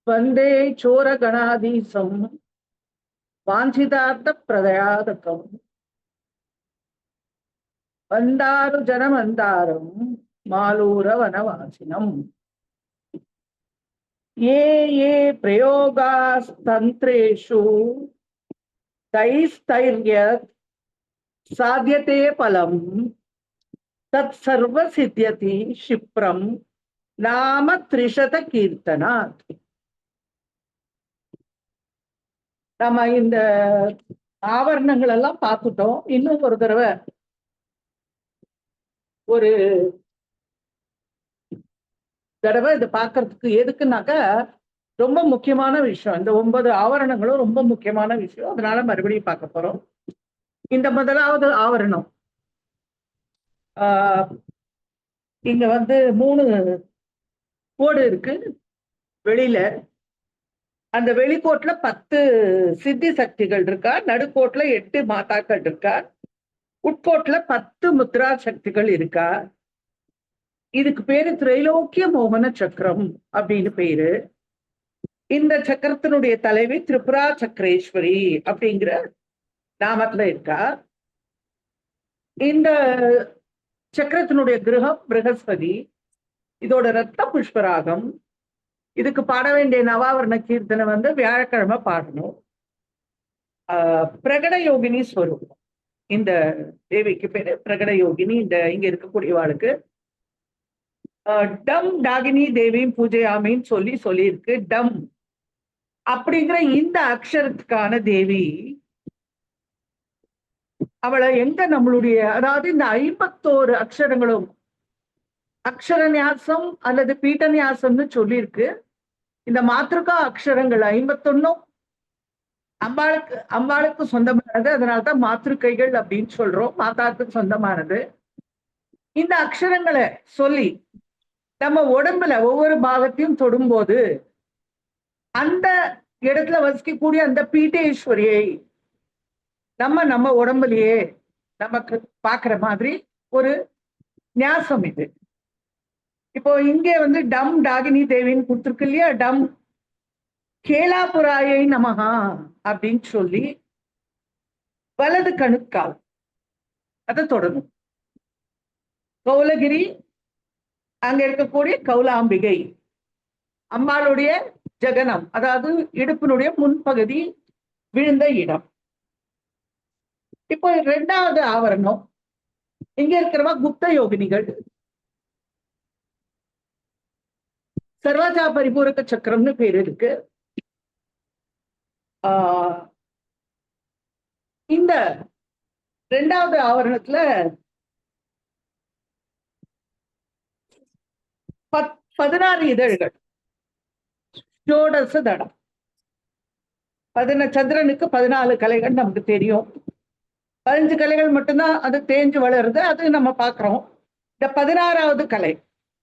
வந்தே சோர கணாதீசம் வாஞ்சிதார்த்த பிரதயாதகம் வந்தாரு ஜனமந்தாரம் மாலூர வனவாசினம் ஏ ஏ பிரயோகாஸ்தந்திரேஷு தைஸ்தைர்யத் சாத்யதே பலம் தத் சர்வ சித்யதி க்ஷிப்ரம் நாம த்ரிஷத கீர்த்தனாத். நம்ம இந்த ஆவரணங்கள் எல்லாம் பார்த்துட்டோம். இன்னும் ஒரு தடவை இதை பார்க்கறதுக்கு எதுக்குனாக்க ரொம்ப முக்கியமான விஷயம். இந்த 9 ஆவரணங்களும் ரொம்ப முக்கியமான விஷயம். அதனால மறுபடியும் பார்க்க போறோம். இந்த முதலாவது ஆவரணம் இங்க 3 கோடு இருக்கு வெளியில. அந்த வெளிக்கோட்டுல 10 சித்தி சக்திகள் இருக்கா, நடுக்கோட்டுல 8 மாதாக்கள் இருக்கா, உட்கோட்டுல 10 முத்ரா சக்திகள் இருக்கா. இதுக்கு பேரு திரைலோக்கிய மோகன சக்கரம் அப்படின்னு பேரு. இந்த சக்கரத்தினுடைய தலைவி திரிபுரா சக்கரேஸ்வரி அப்படிங்கிற நாமத்துல இருக்கா. இந்த சக்கரத்தினுடைய கிரகம் பிரகஸ்பதி. இதோட ரத்த புஷ்பராகம். இதுக்கு பாட வேண்டிய நவாவரண கீர்த்தனை வியாழக்கிழமை பாடணும். பிரகட யோகினி ஸ்வரூபம். இந்த தேவிக்கு பேரு பிரகட யோகினி. இங்க இருக்கக்கூடியவாளுக்கு டம் டாகினி தேவியும் பூஜை ஆமின்னு சொல்லியிருக்கு. டம் அப்படிங்கிற இந்த அக்ஷரத்துக்கான தேவி அவளை எங்க நம்மளுடைய, அதாவது இந்த 51 அக்ஷரங்களும் அக்ஷர நியாசம் அல்லது பீட்ட நியாசம்னு சொல்லியிருக்கு. இந்த மாத்திருக்கா அக்ஷரங்கள் 51 அம்பாளுக்கு சொந்தமானது. அதனால்தான் மாத்திருக்கைகள் அப்படின்னு சொல்றோம். மாதாக்கு சொந்தமானது. இந்த அக்ஷரங்களை சொல்லி நம்ம உடம்புல ஒவ்வொரு பாகத்தையும் தொடும்போது அந்த இடத்துல வசிக்கக்கூடிய அந்த பீட்டேஸ்வரியை நம்ம உடம்புலயே நமக்கு பாக்குற மாதிரி ஒரு நியாசம் இது. இப்போ இங்கே டம் டாகினி தேவின்னு கொடுத்துருக்கு இல்லையா. டம் கேலாபுராயை நமஹா அப்படின்னு சொல்லி வலது கணுக்கால் அதை தொடரும். கௌலகிரி அங்க இருக்கக்கூடிய கௌலாம்பிகை அம்பாளுடைய ஜகனம், அதாவது இடுப்பினுடைய முன்பகுதி விழுந்த இடம். இப்போ 2வது ஆவரணம் இங்க இருக்கிறவா குப்த யோகினிகள். சர்வாஜா பரிபூரக சக்கரம்னு பேர் இருக்கு. இந்த 2வது ஆவரணத்துல 16 இதழ்கள், ஷோடச தடம். சந்திரனுக்கு 14 கலைகள் நமக்கு தெரியும். 15 கலைகள் மட்டும்தான் அது தேஞ்சு வளருது, அது நம்ம பார்க்கிறோம். இந்த 16வது கலை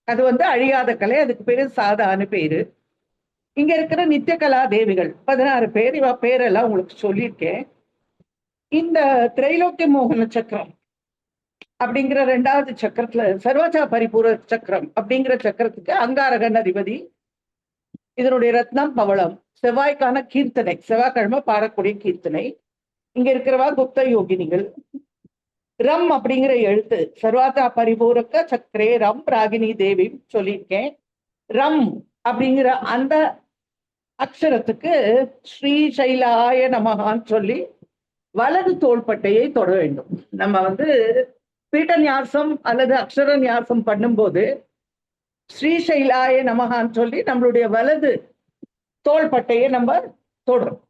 அது அழியாத கலை. அதுக்கு பேரு சாதான்னு பேரு. இங்க இருக்கிற நித்திய கலா தேவிகள் 16 பேர். இவ பேரெல்லாம் உங்களுக்கு சொல்லியிருக்கேன். இந்த திரைலோக்கிய மோகன சக்கரம் அப்படிங்கிற 2வது சக்கரத்துல சர்வஜா பரிபூர சக்கரம் அப்படிங்கிற சக்கரத்துக்கு அங்காரகன் அதிபதி. இதனுடைய ரத்னம் பவளம். செவ்வாய்க்கான கீர்த்தனை, செவ்வாய்க்கிழமை பாடக்கூடிய கீர்த்தனை. இங்க இருக்கிறவா குப்த யோகினிகள். ரம் அப்படிங்கிற எழுத்து சர்வாஜா பரிபூரக சக்கரே ரம் ராகினி தேவி சொல்லியிருக்கேன். ரம் அப்படிங்கிற அந்த அக்ஷரத்துக்கு ஸ்ரீசைலாய நமகான்னு சொல்லி வலது தோள்பட்டையை தொட வேண்டும். நம்ம பீட்ட நியாசம் அல்லது அக்ஷர நியாசம் பண்ணும்போது ஸ்ரீசைலாய நமகான்னு சொல்லி நம்மளுடைய வலது தோள்பட்டையை நம்ம தொடுறோம்.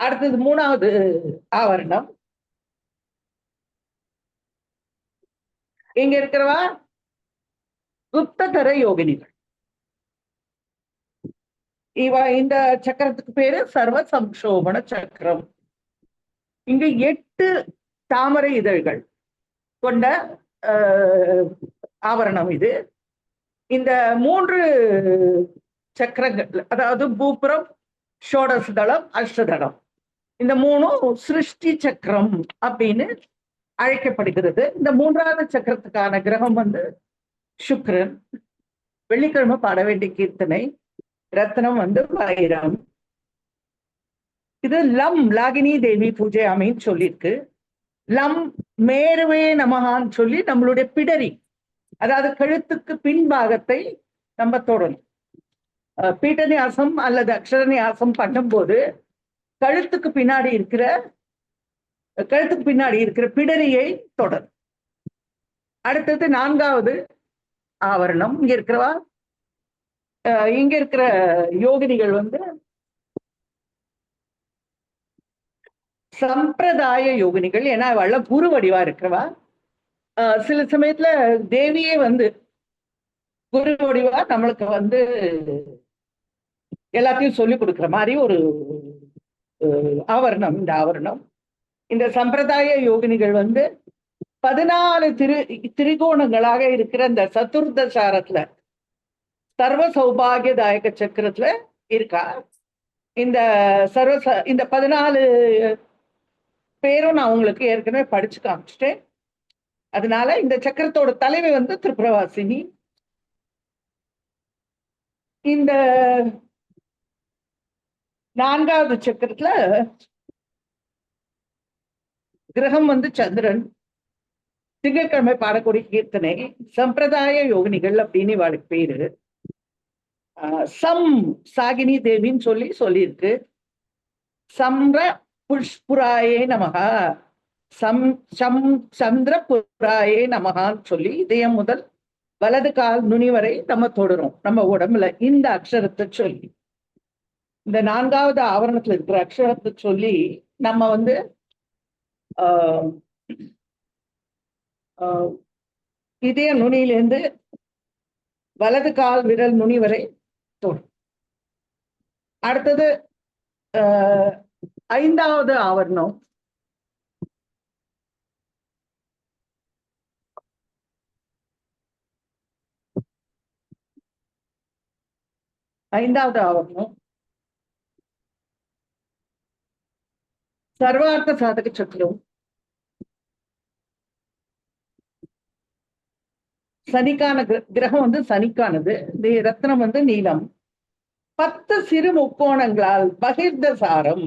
அடுத்தது 3வது ஆவரணம். இங்க இருக்கிறவா குப்ததர யோகினிகள். இந்த சக்கரத்துக்கு பேரு சர்வ சம்சோபன சக்கரம். இங்க 8 தாமரை இதழ்கள் கொண்ட ஆவரணம் இது. இந்த 3 சக்கரங்கள், அதாவது பூப்புறம், ஷோடசதளம், அஷ்டதளம், இந்த 3 சிருஷ்டி சக்கரம் அப்படின்னு அழைக்கப்படுகிறது. இந்த 3வது சக்கரத்துக்கான கிரகம் சுக்கிரன். வெள்ளிக்கிழமை பாட வேண்டிய கீர்த்தனை ரத்னம் வந்து வைரம். இது லம் லாகினி தேவி பூஜை அமைன்னு சொல்லியிருக்கு. லம் மேருவே நமகான்னு சொல்லி நம்மளுடைய பிடரி, அதாவது கழுத்துக்கு பின்பாகத்தை நம்ம தொடணும். பீட்டநியாசம் அல்லது அக்ஷரநியாசம் பண்ணும்போது கழுத்துக்கு பின்னாடி இருக்கிற பிடரியை தொடரும். அடுத்தது 4வது ஆவரணம். இங்க இருக்கிற யோகினிகள் வந்து சம்பிரதாய யோகினிகள். ஏன்னா அவள குரு வடிவா இருக்கிறவா. சில சமயத்துல தேவியே வந்து குரு வடிவா நம்மளுக்கு வந்து எல்லாத்தையும் சொல்லி கொடுக்குற மாதிரி ஒரு ஆவரணம் இந்த ஆவரணம். இந்த சம்பிரதாய யோகினிகள் வந்து 14 திரிகோணங்களாக இருக்கிற இந்த சதுர்தசாரத்துல சர்வ சௌபாகியதாயக சக்கரத்துல இருக்கா. இந்த இந்த 14 பேரும் நான் உங்களுக்கு ஏற்கனவே படிச்சு காமிச்சிட்டேன். அதனால இந்த சக்கரத்தோட தலைவி வந்து திரிபுரவாசினி. இந்த 4வது சக்கரத்துல கிரகம் வந்து சந்திரன். திங்கட்கிழமை பாடக்கூடிய கீர்த்தனை சம்பிரதாய யோகினிகள் அப்படின்னு இவாளுக்கு பேரு. சம் சாகினி தேவின்னு சொல்லியிருக்கு. சம்ர புஷ்புராயே நமகா, சந்திர புராயே நமகான்னு சொல்லி இதயம் முதல் வலது கால் நுனி வரை நம்ம தொடுறோம் நம்ம உடம்புல இந்த அக்ஷரத்தை சொல்லி. இந்த 4வது ஆவரணத்துல இருக்கிற அக்ஷரத்தை சொல்லி நம்ம வந்து இதய நுனியிலேருந்து வலது கால் விரல் நுனி வரை தொடும். அடுத்தது 5வது ஆவரணம். சர்வார்த்த சாதக சக்கரம். சனிக்கான கிரகம் வந்து சனிக்கானது. ரத்னம் வந்து நீலம். 10 சிறு முக்கோணங்களால் பகிர்தசாரம்,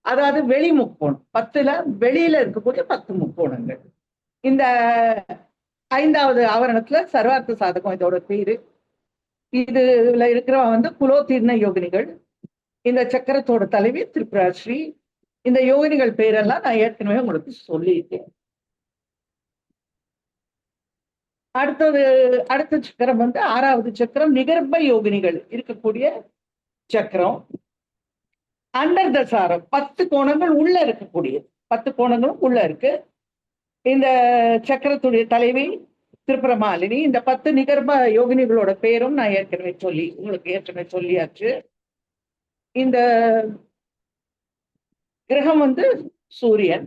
அதாவது வெளி முக்கோணம். 10ல வெளியில இருக்கக்கூடிய 10 முக்கோணங்கள். இந்த 5வது ஆவரணத்துல சர்வார்த்த சாதகம் இதோட பேரு. இதுல இருக்கிறவங்க வந்து குலோதீர்ண யோகினிகள். இந்த சக்கரத்தோட தலைவி திரிபுராஸ்ரீ. இந்த யோகினிகள் பேரெல்லாம் நான் ஏற்கனவே உங்களுக்கு சொல்லியிருக்கேன். அடுத்த சக்கரம் வந்து 6வது சக்கரம். நிகர்ப்ப யோகினிகள் இருக்கக்கூடிய சக்கரம். அண்டர்தசாரம் 10 கோணங்கள் உள்ள இருக்கக்கூடியது. 10 கோணங்களும் உள்ள இருக்கு. இந்த சக்கரத்துடைய தலைவி திரிபுரமாலினி. இந்த 10 நிகர்ப்ப யோகினிகளோட பேரும் நான் உங்களுக்கு ஏற்கனவே சொல்லியாச்சு. இந்த கிரகம் வந்து சூரியன்.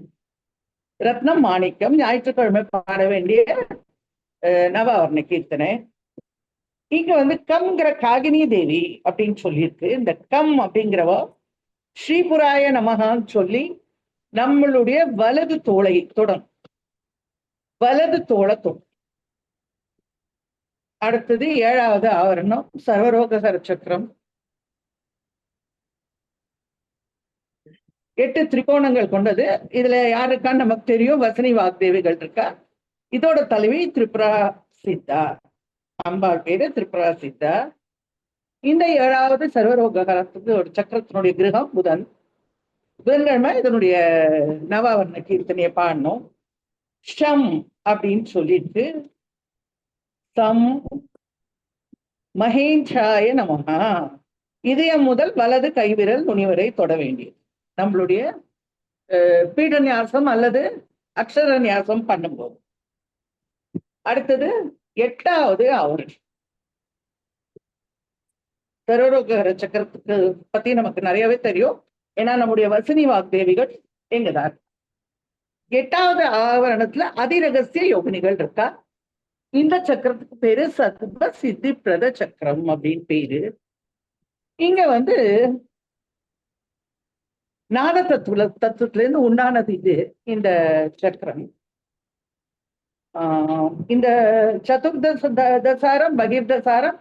ரத்னம் மாணிக்கம். ஞாயிற்றுக்கிழமை பாட வேண்டிய நவாவரண கீர்த்தனை. இங்க வந்து கம்ங்கிற காகினி தேவி அப்படின்னு சொல்லியிருக்கு. இந்த கம் அப்படிங்கிறவ ஸ்ரீபுராய நமகான்னு சொல்லி நம்மளுடைய வலது தோளை தொடும். வலது தோளை தொடும். அடுத்தது 7வது ஆவரணம் சர்வரோகசர சக்கரம். 8 திரிகோணங்கள் கொண்டது. இதுல யாருக்கான்னு நமக்கு தெரியும், வசனி வாக்தேவிகள் இருக்கா. இதோட தலைவி திரிபுரா சித்தா. அம்பாள் பேரு திரிபுரா சித்தா. இந்த 7வது சர்வரோகரத்துக்கு ஒரு சக்கரத்தினுடைய கிரகம் புதன். புதன்கிழமை இதனுடைய நவாவரண கீர்த்தனையை பாடணும். ஷம் அப்படின்னு சொல்லிட்டு சம் மகேஞ்சாய நமகா. இதயம் முதல் வலது கைவிரல் நுனிவரை தொட வேண்டியது. நம்மளுடைய பீடநியாசம் அல்லது அக்ஷர நியாசம் பண்ணும்போது. அடுத்தது 8வது ஆவரணம். சர்வரோகர சக்கரத்துக்கு பத்தி நமக்கு நிறையவே தெரியும். ஏன்னா நம்முடைய வசனி வாக்தேவிகள் எங்கதான். 8வது ஆவரணத்துல அதிரகசிய யோகினிகள் இருக்கா. இந்த சக்கரத்துக்கு பேரு சத்வ சித்தி பிரத சக்கரம் அப்படின்னு பேரு. இங்க வந்து நாத தத்துவத்துல இருந்து உண்டானது இது இந்த சக்கரம். இந்த சதுர்தசாரம் பகிர்தசாரம்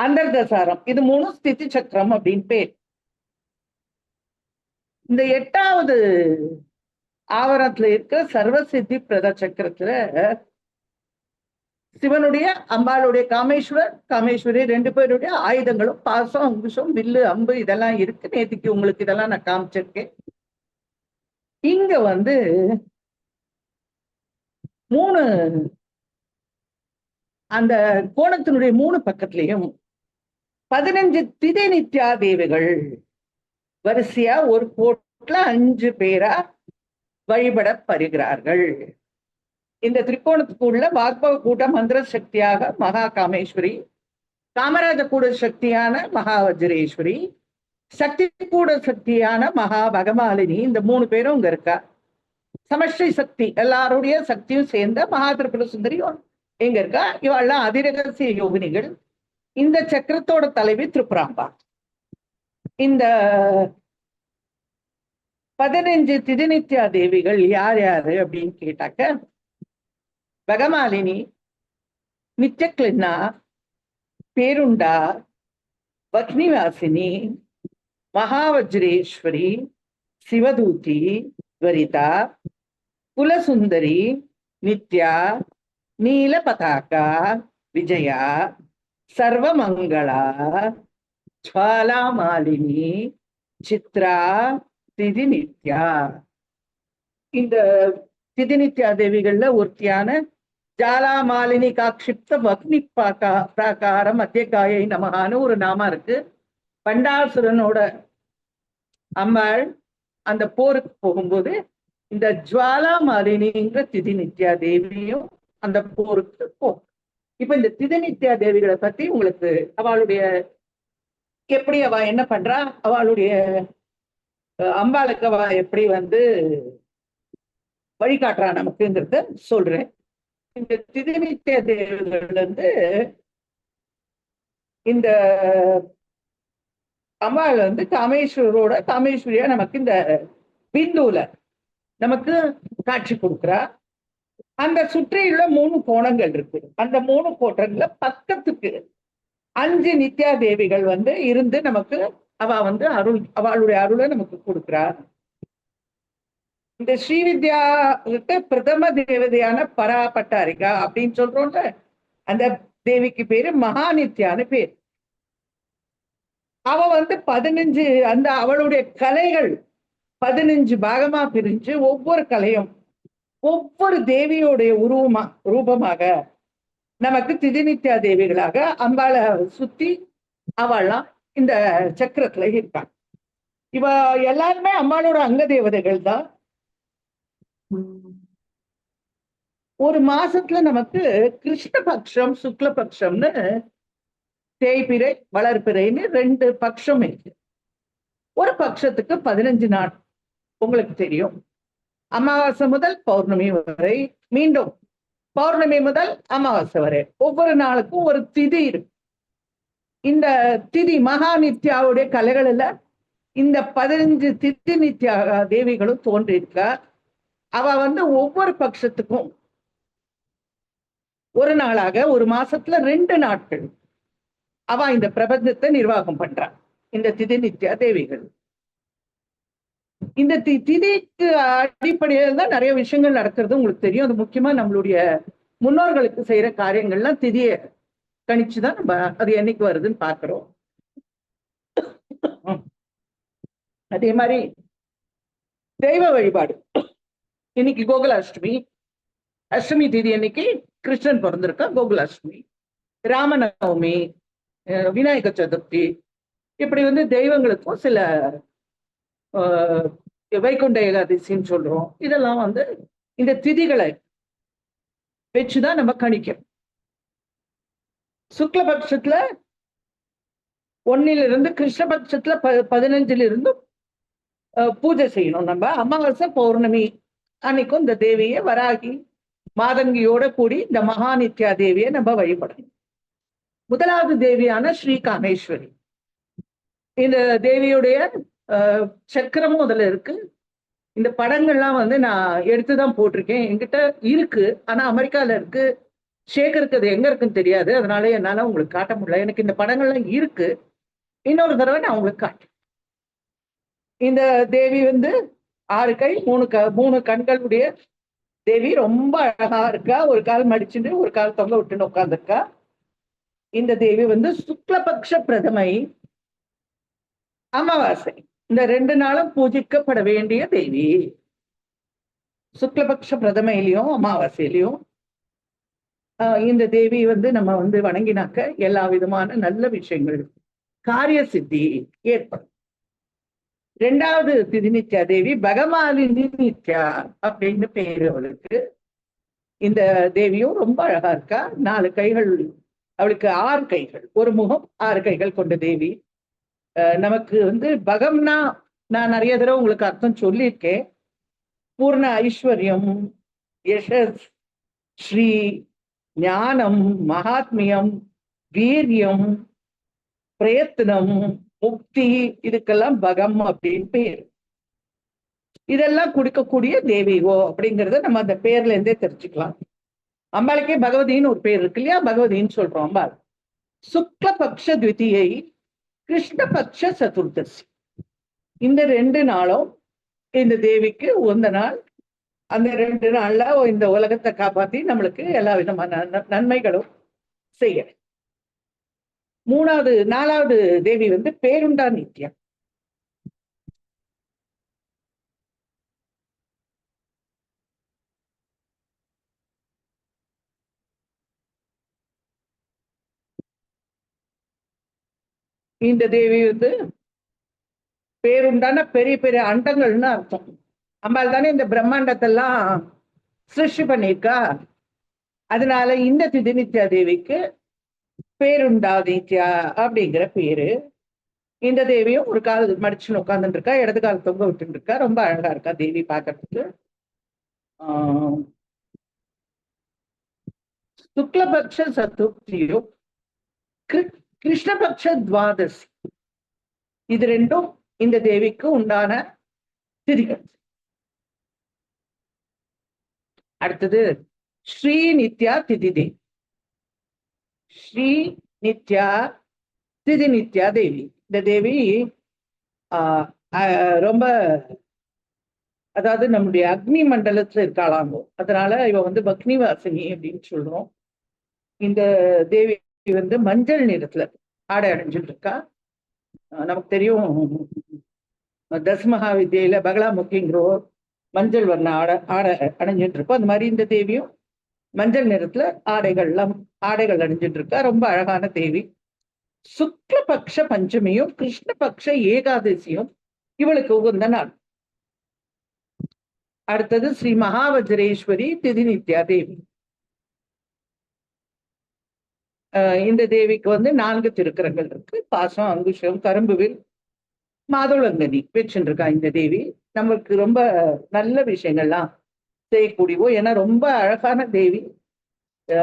அந்தர்தசாரம், இது 3 ஸ்திதி சக்கரம் அப்படின்னு பேர். இந்த 8வது ஆவரணத்துல இருக்கிற சர்வசித்தி பிரத சக்கரத்துல சிவனுடைய அம்பாளுடைய காமேஸ்வரி 2 பேருடைய ஆயுதங்களும் பாசம், அங்குஷம், வில்லு, அம்பு இதெல்லாம் இருக்கு. நேத்திக்கு உங்களுக்கு இதெல்லாம் நான் காமிச்சிருக்கேன். இங்க வந்து 3 அந்த கோணத்தினுடைய 3 பக்கத்திலையும் 15 திதி நித்யா தேவிகள் வரிசையா ஒரு கோட்ல 5 பேரா வழிபடப்படுகிறார்கள். இந்த திரிகோணத்துக்குள்ள வாக்பவ கூட மந்திர சக்தியாக மகா காமேஸ்வரி, காமராஜ கூட சக்தியான மகா வஜ்ரேஸ்வரி, சக்தி கூட சக்தியான மகா பகமாலினி, இந்த 3 பேரும் இங்க இருக்கா. சமஷ்டி சக்தி எல்லாருடைய சக்தியும் சேர்ந்த மகா திரிபுர சுந்தரியும் எங்க இருக்கா. இவெல்லாம் அதிரகசிய யோகினிகள். இந்த சக்கரத்தோட தலைவி திரிபுராம்பா. இந்த 15 திதிநித்யா தேவிகள் யார் யாரு அப்படின்னு கேட்டாக்க, பகமாலினி, நித்யக்லின்னா, பேருண்டா, வக்னிவாசினி, மகாவஜ்ரேஸ்வரி, சிவதூதி, வரிதா, குலசுந்தரி, நித்யா, நீல பதாகா, விஜயா, சர்வமங்களா, ஜ்வாலா மாலினி, சித்ரா, திதி நித்யா. இந்த திதி நித்யா தேவிகள்ல ஒருத்தியான ஜாலா மாலினி காக்ஷிப்த வக்னி பிராகார மத்தியகாயை நமகான்னு ஒரு நாமம் இருக்கு. பண்டாசுரனோட அம்பாள் அந்த போருக்கு போகும்போது இந்த ஜுவாலா மாலினிங்கிற திதி நித்யா தேவியும் அந்த போருக்கு போகும். இப்ப இந்த திதி நித்யா தேவிகளை பத்தி உங்களுக்கு அவளுடைய எப்படி அவ என்ன பண்றா, அவளுடைய அம்பாளுக்கு அவ எப்படி வந்து வழிகாட்டுறா நமக்குங்கிறத சொல்றேன். இந்த திதி நித்யா தேவிகள் வந்து இந்த அம்பாள் வந்து காமேஸ்வரியா நமக்கு இந்த பிந்துல நமக்கு காட்சி கொடுக்குறா. அந்த சுற்றியுள்ள 3 கோணங்கள் இருக்கு. அந்த 3 கோணங்கள்ல பக்கத்துக்கு 5 நித்யா தேவிகள் வந்து இருந்து நமக்கு அவ வந்து அவளுடைய அருளை நமக்கு கொடுக்குறா. இந்த ஸ்ரீவித்யா பிரதம தேவதையான பராபட்டாரிகா அப்படின்னு சொல்றோம்ல, அந்த தேவிக்கு பேரு மகாநித்யான்னு பேர். அவ வந்து 15 அந்த அவளுடைய கலைகள் 15 பாகமா பிரிஞ்சு ஒவ்வொரு கலையும் ஒவ்வொரு தேவியோடைய ரூபமாக நமக்கு திதிநித்யா தேவிகளாக அம்பாளை சுத்தி அவள்லாம் இந்த சக்கரத்துல இருக்காங்க. இவ எல்லாருமே அம்பாளோட அங்க தேவதைகள் தான். ஒரு மாசத்துல நமக்கு கிருஷ்ணபக்ஷம் சுக்லபக்ஷம்னு தேய்பிறை வளர்பிறைன்னு 2 பட்சம் இருக்கு. ஒரு பட்சத்துக்கு 15 நாள் உங்களுக்கு தெரியும். அமாவாசை முதல் பௌர்ணமி வரை, மீண்டும் பௌர்ணமி முதல் அமாவாசை வரை ஒவ்வொரு நாளுக்கும் ஒரு திதி இருக்கு. இந்த திதி மகா நித்யாவுடைய கலைகளில் இந்த 15 திதி நித்யா தேவிகளும் தோன்றியிருக்கா. அவ வந்து ஒவ்வொரு பட்சத்துக்கும் ஒரு நாளாக ஒரு மாசத்துல 2 நாட்கள் அவ இந்த பிரபஞ்சத்தை நிர்வாகம் பண்றா. இந்த திதி நித்யா தேவிகள் இந்த திதிக்கு அடிப்படையில் தான் நிறைய விஷயங்கள் நடக்கிறது உங்களுக்கு தெரியும். அது முக்கியமா நம்மளுடைய முன்னோர்களுக்கு செய்யற காரியங்கள்லாம் திதியை கணிச்சுதான் நம்ம அது என்னைக்கு வருதுன்னு பாக்குறோம். அதே மாதிரி தெய்வ வழிபாடு, இன்னைக்கு கோகுலாஷ்டமி, அஷ்டமி திதி அன்னைக்கு கிருஷ்ணன் பிறந்திருக்கா, கோகுலாஷ்டமி, ராமநவமி, விநாயக சதுர்த்தி, இப்படி வந்து தெய்வங்களுக்கும் சில வைகுண்ட ஏகாதசின்னு சொல்றோம். இதெல்லாம் வந்து இந்த திதிகளை வச்சுதான் நம்ம கணிக்கிறோம். சுக்லபட்சத்துல 1 கிருஷ்ணபட்சத்துல 15 பூஜை செய்யணும். நம்ம அமாவாசை பௌர்ணமி அன்னைக்கும் இந்த தேவியை வராகி மாதங்கியோட கூடி இந்த மகாநித்யா தேவியை நம்ம வழிபடணும். முதலாவது தேவியான ஸ்ரீ காமேஸ்வரி, இந்த தேவியுடைய சக்கரமும் அதுல இருக்கு. இந்த படங்கள்லாம் வந்து நான் எடுத்துதான் போட்டிருக்கேன், என்கிட்ட இருக்கு. ஆனா அமெரிக்கால இருக்கு, சேகருக்கு அது எங்க இருக்குன்னு தெரியாது, அதனால என்னால உங்களுக்கு காட்ட முடியல. எனக்கு இந்த படங்கள்லாம் இருக்கு, இன்னொரு தடவை நான் உங்களுக்கு காட்டுறேன். இந்த தேவி வந்து 6 கை 3 கண்களுடைய தேவி, ரொம்ப அழகா இருக்கா. ஒரு கால் மடிச்சுட்டு ஒரு கால் தொங்க விட்டுன்னு உட்கார்ந்துருக்கா. இந்த தேவி வந்து சுக்லபக்ஷ பிரதமை, அமாவாசை, இந்த 2 நாளும் பூஜிக்கப்பட வேண்டிய தேவி. சுக்லபக்ஷ பிரதமையிலையும் அமாவாசையிலையும் இந்த தேவி வந்து நம்ம வந்து வணங்கினாக்க எல்லா விதமான நல்ல விஷயங்கள், காரிய சித்தி ஏற்படும். 2வது திதி நித்யா தேவி பகமாலினி நித்யா அப்படின்னு பேரு அவளுக்கு. இந்த தேவியும் ரொம்ப அழகா இருக்கா. 4 கைகள், அவளுக்கு 6 கைகள், ஒரு முகம் 6 கைகள் கொண்ட தேவி. நமக்கு வந்து பகம்னா நான் நிறைய தடவை உங்களுக்கு அர்த்தம் சொல்லியிருக்கேன். பூர்ண ஐஸ்வர்யம், யசஸ், ஸ்ரீ, ஞானம், மகாத்மியம், வீரியம், பிரயத்தனம், முக்தி, இதுக்கெல்லாம் பகம் அப்படின்னு பேர். இதெல்லாம் கொடுக்கக்கூடிய தேவிகோ அப்படிங்கறத நம்ம அந்த பேர்ல இருந்தே தெரிஞ்சுக்கலாம். அம்பாளுக்கே பகவதின்னு ஒரு பேர் இருக்கு இல்லையா, பகவதின்னு சொல்றோம் அம்பாள். சுக்லபக்ஷ த்விதியை, கிருஷ்ணபக்ஷ சதுர்தசி, இந்த 2 நாளும் இந்த தேவிக்கு உகந்த நாள். அந்த 2 நாள்ல இந்த உலகத்தை காப்பாத்தி நம்மளுக்கு எல்லா விதமான நன்மைகளும் செய்ய. 4வது தேவி வந்து பேருண்டா நித்யா. இந்த தேவி வந்து பேருண்டான பெரிய பெரிய அண்டங்கள்னு அர்த்தம். அம்பாள் தானே இந்த பிரம்மாண்டத்தெல்லாம் சிருஷ்டி பண்ணியிருக்கா. அதனால இந்த திதி நித்யா தேவிக்கு பேருண்டா நித்யா அப்படிங்கிற பேரு. இந்த தேவியும் ஒரு கால் மடிச்சுன்னு உட்கார்ந்துட்டு இருக்கா, இடது கால் தொங்க விட்டு இருக்கா. ரொம்ப அழகா இருக்கா தேவி பார்க்கறதுக்கு. சுக்லபக்ஷ சதுர்த்தியும் கிருஷ்ணபக்ஷ துவாதசி, இது 2ம் இந்த தேவிக்கு உண்டான திதிகள். அடுத்தது ஸ்ரீ நித்யா திதி தேவி. ஸ்ரீ நித்யா திதி நித்யா தேவி. இந்த தேவி ரொம்ப, அதாவது நம்முடைய அக்னி மண்டலத்துல இருக்காளாங்கோ, அதனால இவ வந்து பக்னி வாசினி அப்படின்னு சொல்றோம். இந்த தேவி வந்து மஞ்சள் நிறத்துல ஆடை அடைஞ்சிட்டு இருக்கா. நமக்கு தெரியும் தசமகா வித்யில பகலாமுக்கிங்கிறோர் மஞ்சள் வர்ண ஆடை அடைஞ்சிட்டு இருக்கோம். அந்த மாதிரி இந்த தேவியும் மஞ்சள் நிறத்துல ஆடைகள் அணிஞ்சிட்டு இருக்கா. ரொம்ப அழகான தேவி. சுக்லபக்ஷ பஞ்சமியும் கிருஷ்ணபக்ஷ ஏகாதசியும் இவளுக்கு உகந்த நாள். அடுத்தது ஸ்ரீ மகாவஜ்ரேஸ்வரி திதி நித்யா தேவி. இந்த தேவிக்கு வந்து 4 திருக்கரங்கள் இருக்கு. பாசம், அங்குஷம், கரும்புவில், மாதுளங்கனி வச்சுருக்கா இந்த தேவி. நம்மளுக்கு ரொம்ப நல்ல விஷயங்கள்லாம் செய்யக்கூடியவோ, ஏன்னா ரொம்ப அழகான தேவி.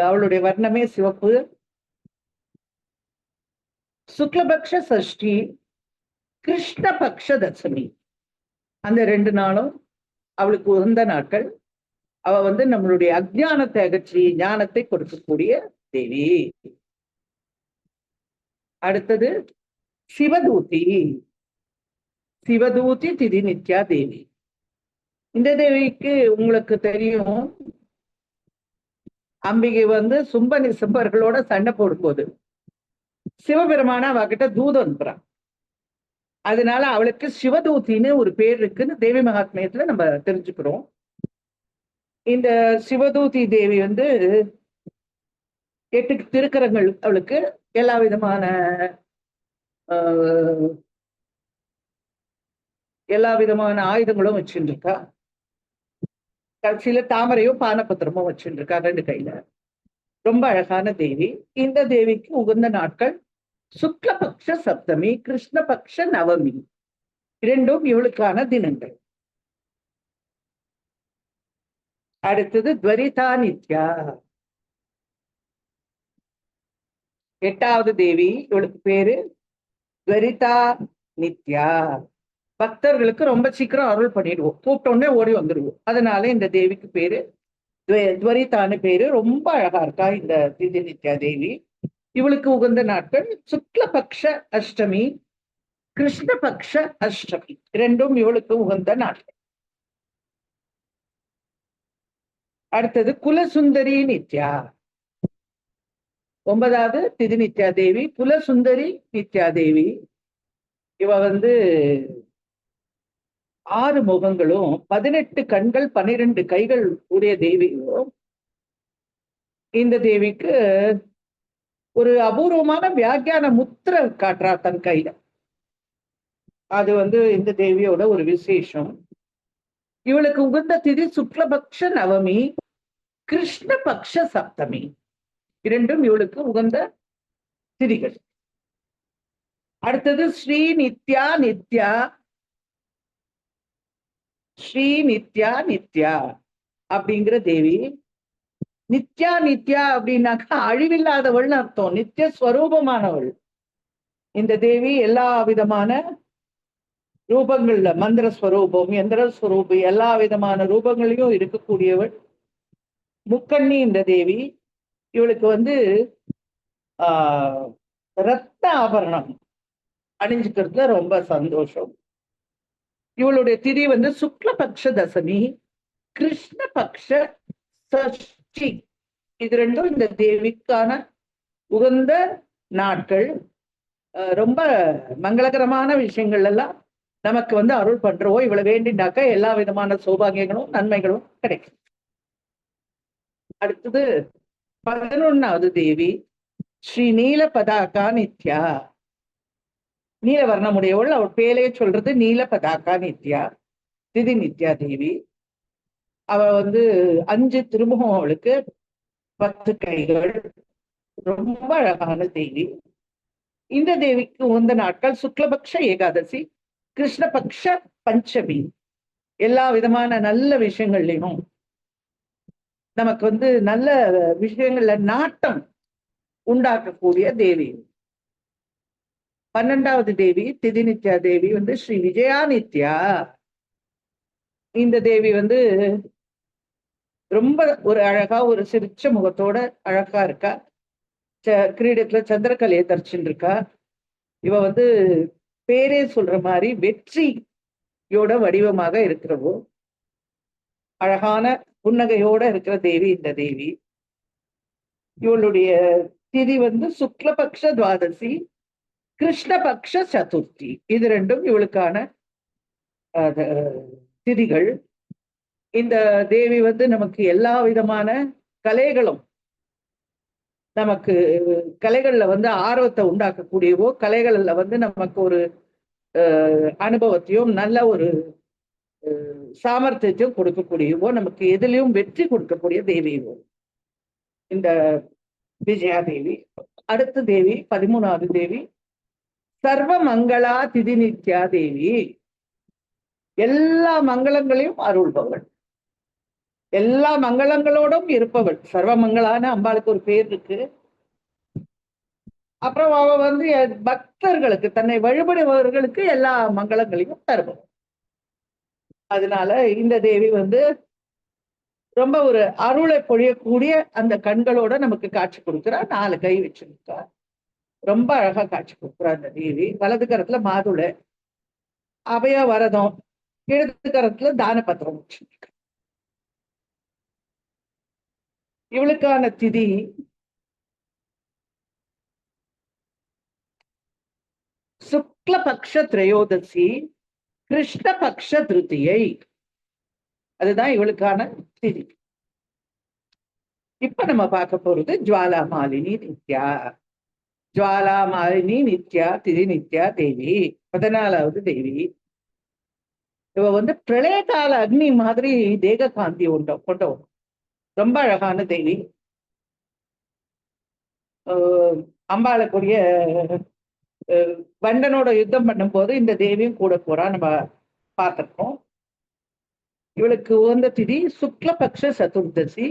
அவளுடைய வர்ணமே சிவப்பு. சுக்லபக்ஷ சஷ்டி, கிருஷ்ணபக்ஷ தசமி, அந்த 2 நாளும் அவளுக்கு உகந்த நாட்கள். அவ வந்து நம்மளுடைய அஜ்ஞானத்தை அகற்றி ஞானத்தை கொடுக்கக்கூடிய தேவி. அடுத்தது சிவதூதி. சிவதூதி திதி நித்யா தேவி. இந்த தேவிக்கு உங்களுக்கு தெரியும், அம்பிகை வந்து சும்ப நிசும்பர்களோட சண்டை போடும்போது சிவபெருமான அவகிட்ட தூதம் அனுப்புறான். அதனால அவளுக்கு சிவதூத்தின்னு ஒரு பேர் இருக்குன்னு தேவி மகாத்மியத்துல நம்ம தெரிஞ்சுக்கிறோம். இந்த சிவதூதி தேவி வந்து 8 திருக்கரங்கள் அவளுக்கு. எல்லா விதமான ஆயுதங்களும் வச்சுட்டு இருக்கா. கடைசியில தாமரையும் பானபத்திரமும் வச்சுட்டு இருக்கா 2 கையில. ரொம்ப அழகான தேவி. இந்த தேவிக்கு உகந்த நாட்கள் சுக்லபக்ஷ சப்தமி, கிருஷ்ணபக்ஷ நவமி, 2ம் இவளுக்கான தினங்கள். அடுத்தது துவரிதா நித்யா. 8வது தேவி. இவளுக்கு பேரு துவரிதா நித்யா. பக்தர்களுக்கு ரொம்ப சீக்கிரம் அருள் பண்ணிடுவோம், கூப்பிட்ட உடனே ஓடி வந்துடுவோம். அதனால இந்த தேவிக்கு பேரு துவரித்தான பேரு. ரொம்ப அழகா இருக்கா இந்த திதி நித்யா தேவி. இவளுக்கு உகந்த நாட்கள் சுக்லபக்ஷ அஷ்டமி, கிருஷ்ணபக்ஷ அஷ்டமி, இரண்டும் இவளுக்கு உகந்த நாட்கள். அடுத்தது குலசுந்தரி நித்யா. 9வது திதி நித்யா தேவி குலசுந்தரி நித்யா தேவி. இவ 6 முகங்களும் 18 கண்கள் 12 கைகள் உடைய தேவியும். இந்த தேவிக்கு ஒரு அபூர்வமான வியாக்கியான முத்திரை காட்டுறா தன் கையில. அது இந்த தேவியோட ஒரு விசேஷம். இவளுக்கு உகந்த திதி சுக்லபக்ஷ நவமி, கிருஷ்ணபக்ஷ சப்தமி, இரண்டும் இவளுக்கு உகந்த திதிகள். அடுத்தது ஸ்ரீ நித்யா நித்யா. ஸ்ரீ நித்யா நித்யா அப்படிங்கிற தேவி. நித்யா நித்யா அப்படின்னாக்கா அழிவில்லாதவள்னு அர்த்தம், நித்திய ஸ்வரூபமானவள். இந்த தேவி எல்லா விதமான ரூபங்கள்ல, மந்திர ஸ்வரூபம், எந்திர ஸ்வரூபம், எல்லா விதமான ரூபங்களையும் இருக்கக்கூடியவள். முக்கண்ணி இந்த தேவி. இவளுக்கு ரத்த ஆபரணம் அணிஞ்சுக்கிறதுல ரொம்ப சந்தோஷம். இவளுடைய திதி சுக்லபக்ஷ தசமி, கிருஷ்ணபக்ஷ சஷ்டி, இது ரெண்டும் இந்த தேவிக்கான உகந்த நாட்கள். ரொம்ப மங்களகரமான விஷயங்கள் எல்லாம் நமக்கு அருள் பண்றோம். இவளை வேண்டினாக்க எல்லா விதமான சௌபாகியங்களும் நன்மைகளும் கிடைக்கும். அடுத்தது 11வது தேவி ஸ்ரீ நீல பதாகா நித்யா. நீல வர்ணமுடையவள். அவள் பேரையே சொல்றது நீல பதாகா நித்யா, திதி நித்யா தேவி. அவ 5 திருமுகம், அவளுக்கு 10 கைகள், ரொம்ப அழகான தேவி. இந்த தேவிக்கு உகந்த நாட்கள் சுக்லபக்ஷ ஏகாதசி, கிருஷ்ணபக்ஷ பஞ்சமி. எல்லா விதமான நல்ல விஷயங்கள்லையும் நமக்கு நல்ல விஷயங்கள்ல நாட்டம் உண்டாக்கக்கூடிய தேவி. 12வது தேவி திதி நித்யா தேவி ஸ்ரீ விஜயா நித்யா. இந்த தேவி ரொம்ப ஒரு அழகா, ஒரு சிரிச்ச முகத்தோட அழகா இருக்கா. கிரீடத்துல சந்திரகலையை தரிச்சுட்டு இருக்கா. இவ பேரே சொல்ற மாதிரி வெற்றியோட வடிவமாக இருக்கிறவோ, அழகான புன்னகையோட இருக்கிற தேவி இந்த தேவி. இவளுடைய திதி சுக்லபக்ஷ துவாதசி, கிருஷ்ணபக்ஷ சதுர்த்தி, இது ரெண்டும் இவளுக்கான திதிகள். இந்த தேவி நமக்கு எல்லா விதமான கலைகளும், நமக்கு கலைகள்ல ஆர்வத்தை உண்டாக்கக்கூடியவோ, கலைகள்ல நமக்கு ஒரு அனுபவத்தையும் நல்ல ஒரு சாமர்த்தியத்தையும் கொடுக்கக்கூடியவோ, நமக்கு எதிலையும் வெற்றி கொடுக்கக்கூடிய தேவியோ இந்த விஜயா தேவி. அடுத்த தேவி 13வது தேவி சர்வ மங்களா திதி நித்யா தேவி. எல்லா மங்களங்களையும் அருள்பவள், எல்லா மங்களங்களோடும் இருப்பவள். சர்வமங்களான அம்பாளுக்கு ஒரு பேர் இருக்கு. அப்புறம் அவ பக்தர்களுக்கு, தன்னை வழிபடுபவர்களுக்கு எல்லா மங்களங்களையும் தருபவள். அதனால இந்த தேவி ரொம்ப ஒரு அருளை பொழியக்கூடிய அந்த கண்களோட நமக்கு காட்சி கொடுக்குறா. 4 கை வச்சிருக்கா, ரொம்ப அழகா காட்சி கொடுக்குறா அந்த தேவி. வலது கரத்துல மாதுளை, அபய வரதம், இடது கரத்துல தான பத்திரம் வச்சிருக்கா. இவளுக்கான திதி சுக்லபக்ஷ திரையோதசி, கிருஷ்ணபக்ஷ திருத்தியை, அதுதான் இவளுக்கான திதி. இப்ப நம்ம பார்க்க போறது ஜுவாலா மாலினி நித்யா. ஜுவாலா மாலினி நித்யா திதி நித்யா தேவி 14வது தேவி. இவ பிரளய கால அக்னி மாதிரி தேக காந்தி கொண்டவன், ரொம்ப அழகான தேவி. அம்பாளுக்குரிய வண்டனோட யுத்தம் பண்ணும் போது இந்த தேவியும் கூட போறா, நம்ம பார்த்திருக்கோம். இவளுக்கு உகந்த திதி சுக்லபக்ஷ சதுர்தசி,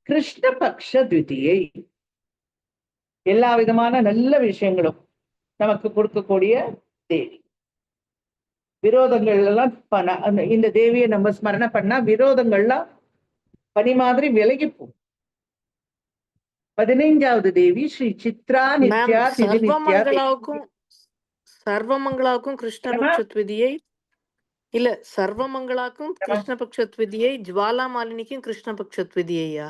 கிருஷ்ணபக்ஷ துவிதியை. எல்லா விதமான நல்ல விஷயங்களும் நமக்கு கொடுக்கக்கூடிய தேவி. விரோதங்கள் எல்லாம் இந்த தேவியை நம்ம ஸ்மரணை பண்ணா விரோதங்கள்லாம் பனி மாதிரி விலகிப்போ. 15வது தேவி ஸ்ரீ சித்ரா மேம், நித்யா திதி நித்யா தேவி. சர்வமங்களாக்கும் கிருஷ்ணபக்ஷ த்விதியை இல்ல, சர்வமங்களாக்கும் கிருஷ்ணபக்ஷ த்விதியை, ஜுவாலா மாலினிக்கும் கிருஷ்ணபக்ஷ த்விதியையா?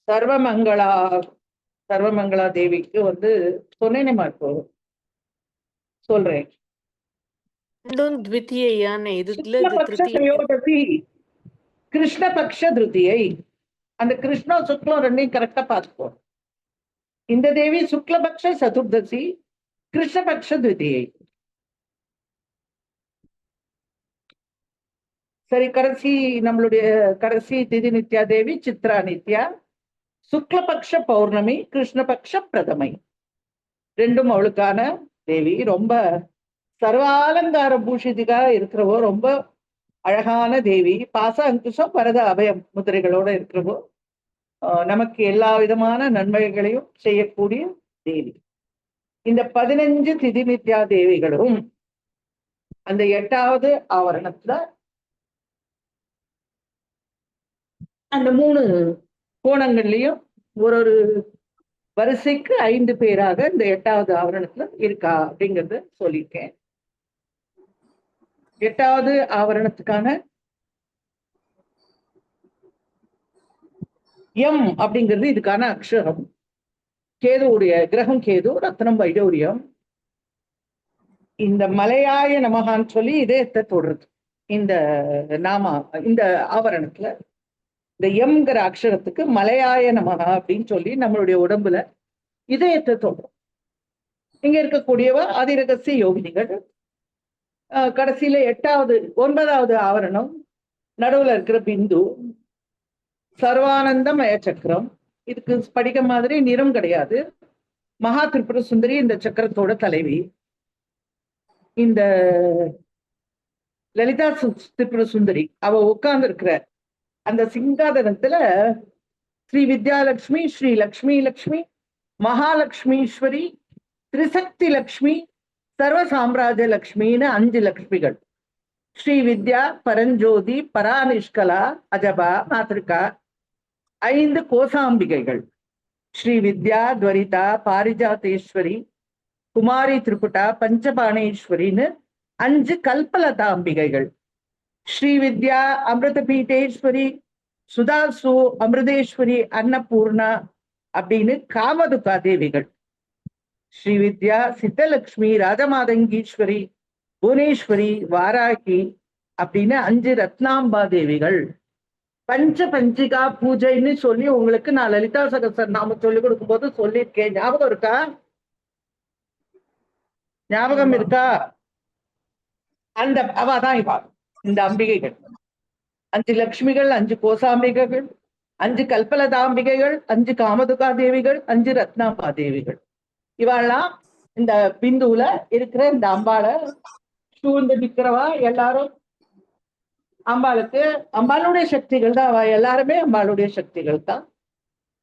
சர்வமங்களா சர்வமங்களா தேவிக்கு வந்து சொன்னேனேமா இப்போ சொல்றேன். கிருஷ்ணபக்ஷ திருதியை, அந்த கிருஷ்ண சுக்லம் ரெண்டையும் கரெக்டா பார்த்துக்கோ. இந்த தேவி சுக்லபக்ஷ சதுர்தசி, கிருஷ்ணபக்ஷ திருதியை. சரி, கடைசி நம்மளுடைய கடைசி திதி நித்யா தேவி சித்ரா நித்யா, சுக்லபக்ஷ பௌர்ணமி, கிருஷ்ணபக்ஷ பிரதமை. ரெண்டும் அவளுக்கான தேவி. ரொம்ப சர்வாலங்கார பூஷிதிகா இருக்கிறவோ, ரொம்ப அழகான தேவி. பாச அங்குஷம் பரத அபயம் முதிரைகளோட இருக்கிறவோ, நமக்கு எல்லா விதமான நன்மைகளையும் செய்யக்கூடிய தேவி. இந்த 15 திதி நித்யா தேவிகளும் அந்த 8வது ஆவரணத்துல அந்த 3 கோணங்கள்லயும் ஒரு வரிசைக்கு 5 பேராக இந்த 8வது ஆவரணத்துல இருக்கா அப்படிங்கறத சொல்லியிருக்கேன். 8வது ஆவரணத்துக்கான எம் அப்படிங்கிறது இதுக்கான அக்ஷரம். கேதுவுடைய கிரகம் கேது, ரத்னம் வைடூரியம். இந்த மலையாய நமகான்னு சொல்லி இதயத்தை தொடுறது. இந்த நாமா இந்த ஆவரணத்துல இந்த எம்ங்கிற அக்ஷரத்துக்கு மலையாய நமகா அப்படின்னு சொல்லி நம்மளுடைய உடம்புல இதயத்தை தொடுறோம். இங்க இருக்கக்கூடியவ அதிரகசிய யோகினிகள். கடைசியில 9வது ஆவரணம், நடுவுல இருக்கிற பிந்து சர்வானந்தமய சக்கரம். இதுக்கு படிக்க மாதிரி நிறம் கிடையாது. மகா திரிபுர சுந்தரி இந்த சக்கரத்தோட தலைவி. இந்த லலிதா திரிபுர சுந்தரி அவ உட்கார்ந்து இருக்கிற அந்த சிங்காதனத்துல ஸ்ரீ வித்யாலட்சுமி, ஸ்ரீ லக்ஷ்மி லக்ஷ்மி, மகாலட்சுமீஸ்வரி, திரிசக்தி லக்ஷ்மி, சர்வ சாம்ராஜ்ய லக்ஷ்மின்னு 5 லக்ஷ்மிகள். ஸ்ரீ வித்யா, பரஞ்சோதி, பராநிஷ்கலா, அஜபா, மாத்ரிகா 5 கோசாம்பிகைகள். ஸ்ரீ வித்யா, துவரிதா, பாரிஜாதேஸ்வரி, குமாரி திரிபுட்டா, பஞ்சபாணேஸ்வரின்னு 5 கல்பலதாம்பிகைகள். ஸ்ரீ வித்யா, அமிர்த பீட்டேஸ்வரி, சுதாசு, அமிர்தேஸ்வரி, அன்னபூர்ணா அப்படின்னு காமதுகா தேவிகள். ஸ்ரீ வித்யா, சித்தலட்சுமி, ராஜமாதங்கீஸ்வரி, புவனேஸ்வரி, வாராகி அப்படின்னு 5 ரத்னாம்பா தேவிகள். பஞ்சிகா பூஜைன்னு சொல்லி உங்களுக்கு நான் லலிதா சகஸ்ர நாம சொல்லி கொடுக்கும் போது சொல்லியிருக்கேன். ஞாபகம் இருக்கா? ஞாபகம் இருக்கா? அந்த அவாதான் இவா. இந்த அம்பிகைகள் 5 லட்சுமிகள், 5 கோசாம்பிகைகள், 5 கல்பலதாம்பிகைகள், 5 காமதுகா தேவிகள், 5 ரத்னாம்பா தேவிகள். இவாள்லாம் இந்த பிந்துல இருக்கிற இந்த அம்பாளை சூழ்ந்து நிற்கிறவா எல்லாரும் அம்பாளுக்கு அம்பாளுடைய சக்திகள் தான். அவ எல்லாருமே அம்பாளுடைய சக்திகள் தான்.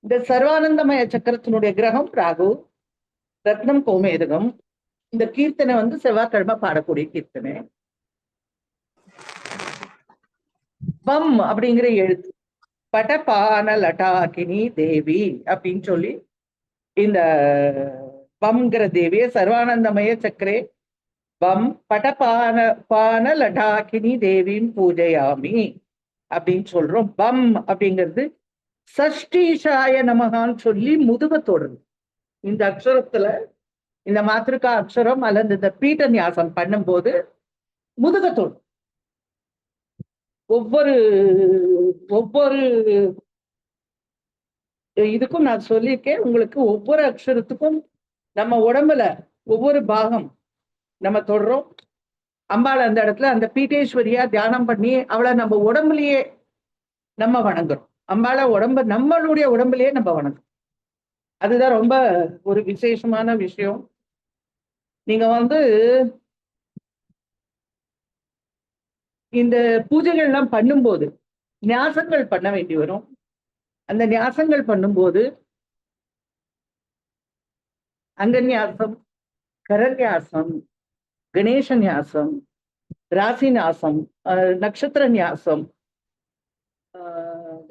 இந்த சர்வானந்தமய சக்கரத்தினுடைய கிரகம் ராகு, ரத்னம் கோமேதகம். இந்த கீர்த்தனை வந்து செவ்வாய்க்கிழமை பாடக்கூடிய கீர்த்தனை. பம் அப்படிங்கிற எழுத்து படபான லட்டாகினி தேவி அப்படின்னு சொல்லி இந்த பம்ங்கிற தேவிய சர்வானந்தமய சக்கரே பம் படபான லடாகினி தேவின் பூஜையாமி அப்படின்னு சொல்றோம். பம் அப்படிங்கிறது சஷ்டிஷாய நமகான்னு சொல்லி முதுக தொடரும். இந்த அக்ஷரத்துல இந்த மாத்திருக்கா அக்ஷரம் அல்லது இந்த பீட்ட நியாசம் பண்ணும்போது முதுக தொடும். ஒவ்வொரு இதுக்கும் நான் சொல்லியிருக்கேன் உங்களுக்கு. ஒவ்வொரு அக்ஷரத்துக்கும் நம்ம உடம்புல ஒவ்வொரு பாகம் நம்ம தொடுறோம். அம்பாள் அந்த இடத்துல அந்த பீட்டேஸ்வரியா தியானம் பண்ணி அவளை நம்ம உடம்புலயே நம்ம வணங்குறோம். அம்பாளை நம்மளுடைய உடம்புலயே நம்ம வணங்குறோம். அதுதான் ரொம்ப ஒரு விசேஷமான விஷயம். நீங்க வந்து இந்த பூஜைகள்லாம் பண்ணும்போது நியாசங்கள் பண்ண வேண்டி வரும். அந்த நியாசங்கள் பண்ணும்போது அங்கநியாசம், கரநியாசம், கணேச நியாசம், ராசி நியாசம், நட்சத்திர நியாசம்,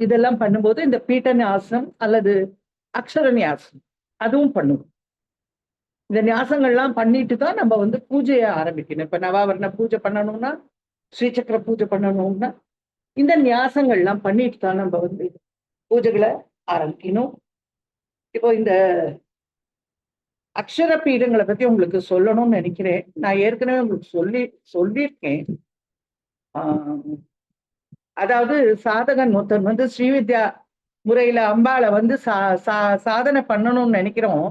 இதெல்லாம் பண்ணும்போது இந்த பீட்ட நியாசம் அல்லது அக்ஷர நியாசம் அதுவும் பண்ணுவோம். இந்த நியாசங்கள்லாம் பண்ணிட்டு தான் நம்ம வந்து பூஜையை ஆரம்பிக்கணும். இப்ப நவாவரண பூஜை பண்ணணும்னா, ஸ்ரீசக்கர பூஜை பண்ணணும்னா இந்த நியாசங்கள்லாம் பண்ணிட்டு தான் நம்ம வந்து பூஜைகளை ஆரம்பிக்கணும். இப்போ இந்த அக்ஷர பீடங்களை பத்தி உங்களுக்கு சொல்லணும்னு நினைக்கிறேன். நான் ஏற்கனவே உங்களுக்கு சொல்லியிருக்கேன். அதாவது சாதகன் ஒருத்தன் வந்து ஸ்ரீவித்யா முறையில அம்பாளை வந்து சாதனை பண்ணணும்னு நினைக்கிறோம்.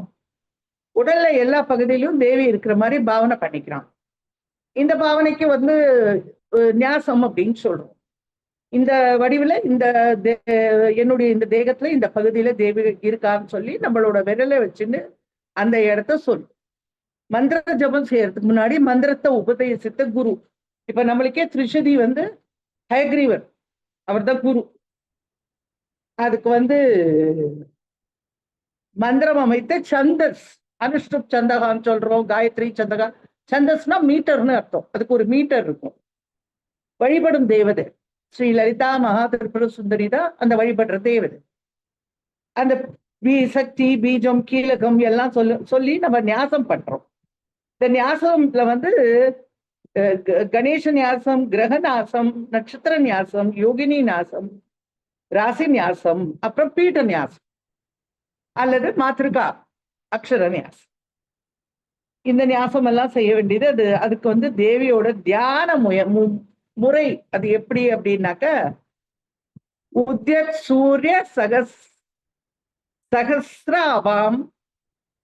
உடல்ல எல்லா பகுதியிலும் தேவி இருக்கிற மாதிரி பாவனை பண்ணிக்கிறான். இந்த பாவனைக்கு வந்து நியாசம் அப்படின்னு சொல்றோம். இந்த வடிவுல இந்த என்னுடைய இந்த தேகத்துல இந்த பகுதியில தேவி இருக்கான்னு சொல்லி நம்மளோட விரலை வச்சுன்னு அந்த இடத்த சொல்லு. மந்திர ஜபம் செய்யறதுக்கு முன்னாடி மந்திரத்தை உபதேசித்த குரு. இப்ப நம்மளுக்கே திரிஷதி வந்து ஹயக்ரீவர், அவர் தான் குரு. அதுக்கு வந்து மந்திரம் அமைத்த சந்தஸ், அனுஷ்டுப் சந்தகான்னு சொல்றோம், காயத்ரி சந்தகா. சந்தஸ்னா மீட்டர்னு அர்த்தம். அதுக்கு ஒரு மீட்டர் இருக்கும். வழிபடும் தேவதை ஸ்ரீ லலிதா மகா திரிபுர சுந்தரி தான் அந்த வழிபடுற தேவதை. அந்த சக்தி, பீஜம், கீழகம் எல்லாம் சொல்லி நம்ம நியாசம் பண்றோம். இந்த நியாசம்ல வந்து கணேச நியாசம், கிரக நியாசம், நட்சத்திர நியாசம், யோகினி நியாசம், ராசி நியாசம், அப்புறம் பீட்ட நியாசம் அல்லது மாத்திருக்கா அக்ஷர நியாசம். இந்த நியாசம் எல்லாம் செய்ய வேண்டியது. அதுக்கு வந்து தேவியோட தியான முறை அது எப்படி அப்படின்னாக்க, உத்யத் சூரிய சகஸ்ராவாம்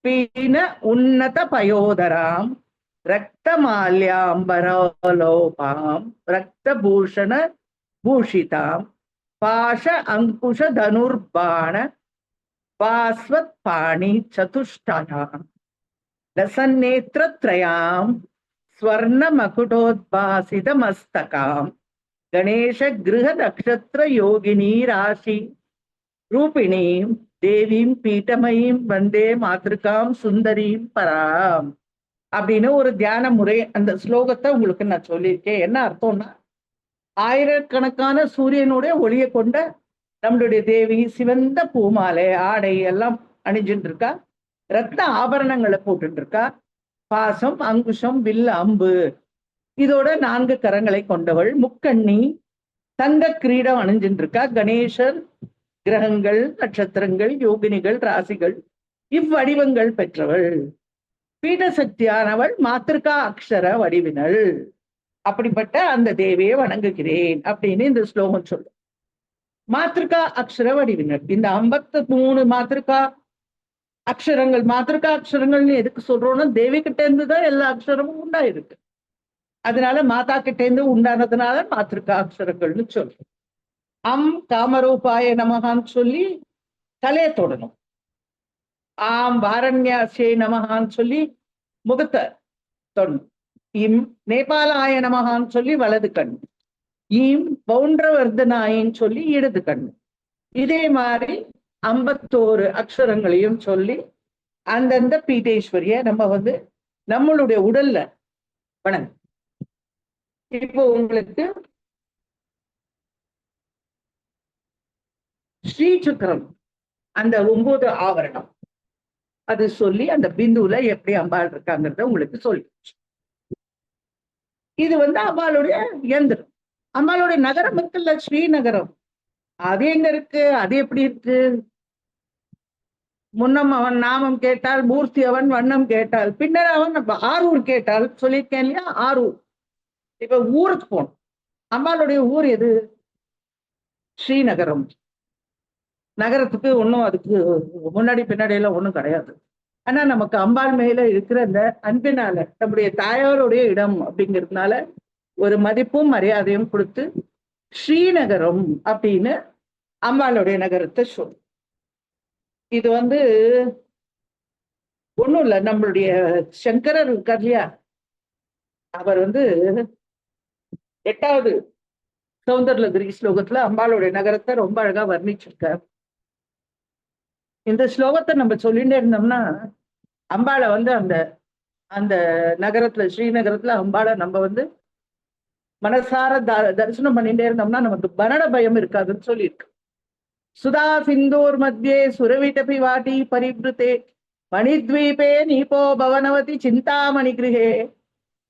பீன உன்னத பயோதராம் ரக்தமால்யாம்பரோலோபாம் ரக்தபூஷண பூஷிதாம் பாஷ அங்குஷ தனுர்பாண பாஸ்வத் பாணி சதுஷ்டயாம் லசன்னேத்ரத்ரயாம் ஸ்வர்ண மகுடோத்பாசித மஸ்தகாம் கணேஷ கிருஹ நக்ஷத்திர யோகினி ராசி ரூபிணீம் தேவீம் பீட்டமயீம் வந்தே மாத்திருக்காம் சுந்தரீம் பராம் அப்படின்னு ஒரு தியான முறை. அந்த ஸ்லோகத்தை உங்களுக்கு நான் சொல்லியிருக்கேன். என்ன அர்த்தம்னா, ஆயிரக்கணக்கான சூரியனுடைய ஒளியை கொண்ட நம்மளுடைய தேவி சிவந்த பூமாலை ஆடை எல்லாம் அணிஞ்சுட்டு இருக்கா, ரத்ன ஆபரணங்களை போட்டு இருக்கா, பாசம், அங்குஷம், வில், அம்பு இதோட 4 கரங்களை கொண்டவள், முக்கண்ணி, தங்க கிரீடம் அணிஞ்சுட்டு இருக்கா. கணேசர், கிரகங்கள், நட்சத்திரங்கள், யோகினிகள், ராசிகள் இவ்வடிவங்கள் பெற்றவள். பீடசக்தியானவள் மாத்திருக்கா அக்ஷர வடிவினள். அப்படிப்பட்ட அந்த தேவியை வணங்குகிறேன் அப்படின்னு இந்த ஸ்லோகம் சொல்லும். மாத்திருக்கா அக்ஷர வடிவினர். இந்த 53 மாத்திருக்கா அக்ஷரங்கள், மாத்திருக்கா அக்ஷரங்கள்னு எதுக்கு சொல்றோம்னா, தேவி கிட்ட இருந்துதான் எல்லா அக்ஷரமும் உண்டாயிருக்கு. அதனால மாதா கிட்ட இருந்து உண்டானதுனால மாத்திருக்கா அக்ஷரங்கள்னு சொல்றோம். காமரூபாய நமகான்னு சொல்லி தலையை தொடணும். வாரண்யாசே நமகான்னு சொல்லி முகத்தை தொடணும். நேபாளாய நமகான்னு சொல்லி வலது கண். பவுண்டரவர்தனாயின்னு சொல்லி இடது கண். இதே மாதிரி 51 அக்ஷரங்களையும் சொல்லி அந்தந்த பீட்டேஸ்வரிய நம்ம வந்து நம்மளுடைய உடல்ல வணங்கு. இப்போ உங்களுக்கு ஸ்ரீசக்கரம் அந்த 9 ஆவரணம் அது சொல்லி அந்த பிந்துல எப்படி அம்பாள் இருக்காங்கிறத உங்களுக்கு சொல்லி. இது வந்து அம்பாளுடைய இயந்திரம். அம்பாளுடைய நகரம் இருக்குல்ல, ஸ்ரீநகரம், அது எங்க இருக்கு, அது எப்படி இருக்கு? முன்னம் அவன் நாமம் கேட்டால், மூர்த்தி அவன் வண்ணம் கேட்டால், பின்னர் அவன் ஆரூர் கேட்டால் சொல்லியிருக்கேன் இல்லையா, ஆரூர். இப்ப ஊருக்கு போகணும். அம்பாளுடைய ஊர் எது? ஸ்ரீநகரம். நகரத்துக்கு ஒன்றும் அதுக்கு முன்னாடி பின்னாடி எல்லாம் ஒன்றும் கிடையாது. ஆனா நமக்கு அம்பாள் மேல இருக்கிற அந்த அன்பினால, நம்முடைய தாயாருடைய இடம் அப்படிங்கிறதுனால ஒரு மதிப்பும் மரியாதையும் கொடுத்து ஸ்ரீநகரம் அப்படின்னு அம்பாளுடைய நகரத்தை சொல். இது வந்து ஒண்ணும் இல்லை, நம்மளுடைய சங்கரர் இருக்கார் இல்லையா, அவர் வந்து 8வது சௌந்தர்லகிரி ஸ்லோகத்துல அம்பாளுடைய நகரத்தை ரொம்ப அழகா வர்ணிச்சிருக்கார். இந்த ஸ்லோகத்தை நம்ம சொல்லிட்டே இருந்தோம்னா அம்பாளை வந்து அந்த அந்த நகரத்துல, ஸ்ரீநகரத்துல அம்பாளை நம்ம வந்து மனசார தரிசனம் பண்ணிட்டே இருந்தோம்னா நமக்கு மரண பயம் இருக்காதுன்னு சொல்லியிருக்கு. சுதா சிந்தூர் மத்தியே சுரவிடபி வாட்டி பரிபிருத்தே மணித்வீபே நீபோ பவனவதி சிந்தாமணி கிருஹே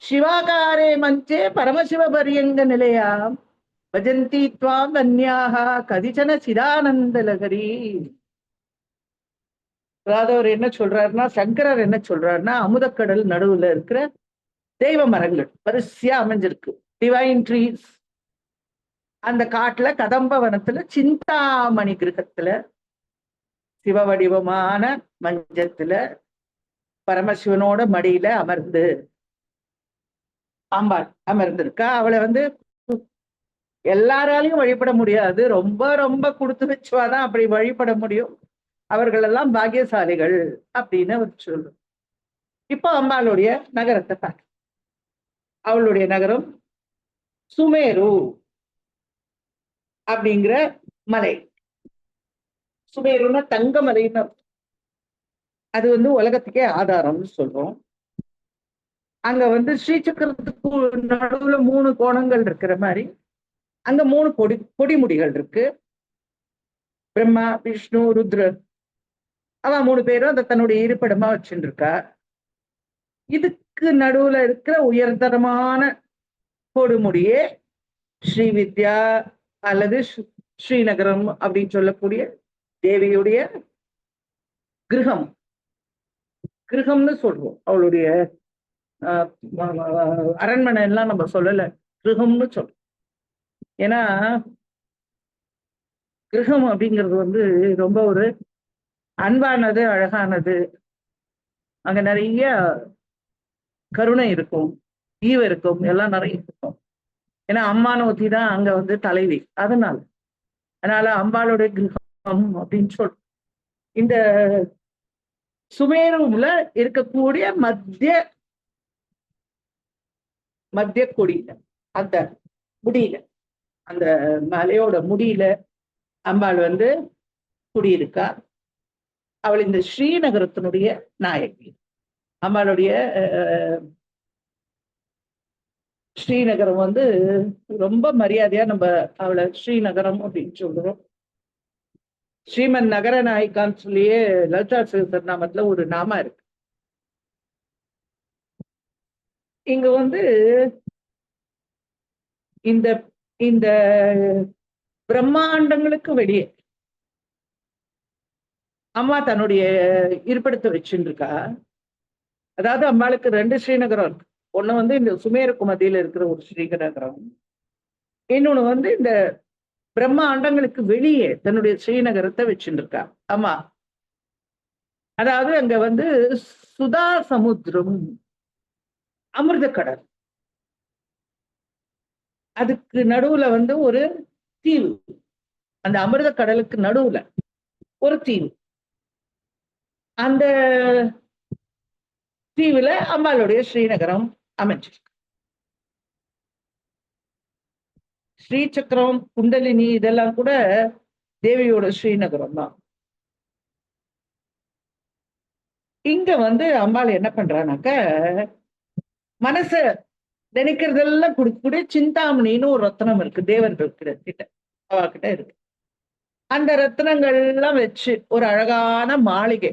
சிவாகாரே மஞ்சே பரமசிவ பரியங்க நிலையா பஜந்தி துவாம் கன்யாக கதிச்சன சிதானந்த லகரி. அதாவது அவர் என்ன சொல்றாருன்னா, சங்கரர் என்ன சொல்றாருன்னா, அமுதக்கடல் நடுவுல இருக்கிற தெய்வ மரங்கள் வரிசையா அமைஞ்சிருக்கு, டிவைன் ட்ரீஸ். அந்த காட்டுல கதம்ப வனத்துல சிந்தாமணி கிரகத்துல சிவ வடிவமான மஞ்சத்துல பரமசிவனோட மடியில அமர்ந்து அம்பாள் அமர்ந்திருக்கா. அவளை வந்து எல்லாராலையும் வழிபட முடியாது, ரொம்ப ரொம்ப கொடுத்து வச்சுவாதான் அப்படி வழிபட முடியும். அவர்கள் எல்லாம் பாக்கியசாலிகள் அப்படின்னு அவர் சொல்லும். இப்போ அம்பாளுடைய நகரத்தை பார்க்க, அவளுடைய நகரம் சுமேரு அப்படிங்கிற மலை. சுமேருன்னா தங்க மலைன்னு, அது வந்து உலகத்துக்கே ஆதாரம்னு சொல்றோம். அங்க வந்து ஸ்ரீசக்கரத்துக்கு நடுவுல 3 கோணங்கள் இருக்கிற மாதிரி அங்க 3 கொடிமுடிகள் இருக்கு. பிரம்மா, விஷ்ணு, ருத்ரர், அவன் 3 பேரும் அதை தன்னுடைய இருப்பிடமா வச்சுட்டு இருக்கா. இதுக்கு நடுவுல இருக்கிற உயர்தரமான கொடுமுடியே ஸ்ரீவித்யா அல்லது ஸ்ரீநகரம் அப்படின்னு சொல்லக்கூடிய தேவியுடைய கிரகம். கிரகம்னு சொல்றோம். அவளுடைய அரண்மனை எல்லாம் நம்ம சொல்லல, கிரகம்னு சொல்றோம். ஏன்னா கிரகம் அப்படிங்கிறது வந்து ரொம்ப ஒரு அன்பானது, அழகானது. அங்க நிறைய கருணை இருக்கும், ஈவ இருக்கும், எல்லாம் நிறைய இருக்கும். ஏன்னா அம்மானோத்தி தான் அங்க வந்து தலைவி. அதனால அம்பாளுடைய கிரகம் அப்படின்னு சொல். இந்த சுமேருல இருக்கக்கூடிய மத்திய கொடியில, அந்த முடியில, அந்த மலையோட முடியில அம்பாள் வந்து குடியிருக்கா. அவள் இந்த ஸ்ரீநகரத்தினுடைய நாயகி. அம்பாளுடைய ஸ்ரீநகரம் வந்து ரொம்ப மரியாதையா நம்ம அவளை ஸ்ரீநகரம் அப்படின்னு சொல்றோம். ஸ்ரீமன் நகர நாயக்கான்னு சொல்லியே லலிதா சகஸ்ரநாமத்துல ஒரு நாம இருக்கு. இங்க வந்து இந்த இந்த பிரம்மாண்டங்களுக்கு வெளியே அம்மா தன்னுடைய இருப்பிடத்தை வச்சுட்டு இருக்கா. அதாவது அம்மாளுக்கு 2 ஸ்ரீநகரம் இருக்கு. ஒண்ணு வந்து இந்த சுமேருக்கு மத்தியில இருக்கிற ஒரு ஸ்ரீநகரம், இன்னொன்னு வந்து இந்த பிரம்மாண்டங்களுக்கு வெளியே தன்னுடைய ஸ்ரீநகரத்தை வச்சுட்டு இருக்கா அம்மா. அதாவது அங்க வந்து சுதா சமுத்திரம், அமிர்த கடல், அதுக்கு நடுவுல வந்து ஒரு தீவு. அந்த அமிர்த கடலுக்கு நடுவுல ஒரு தீவு. அந்த தீவுல அம்பாளுடைய ஸ்ரீநகரம் அமைஞ்சிருக்கு. ஸ்ரீசக்கரம், குண்டலினி இதெல்லாம் கூட தேவியோட ஸ்ரீநகரம் தான். இங்க வந்து அம்பாள் என்ன பண்றானாக்க, மனச நினைக்கிறதெல்லாம் கொடுக்கக்கூடிய சிந்தாமணின்னு ஒரு ரத்னம் இருக்கு தேவர்கள் கிட்ட, அவகிட்ட இருக்கு. அந்த ரத்னங்கள்லாம் வச்சு ஒரு அழகான மாளிகை,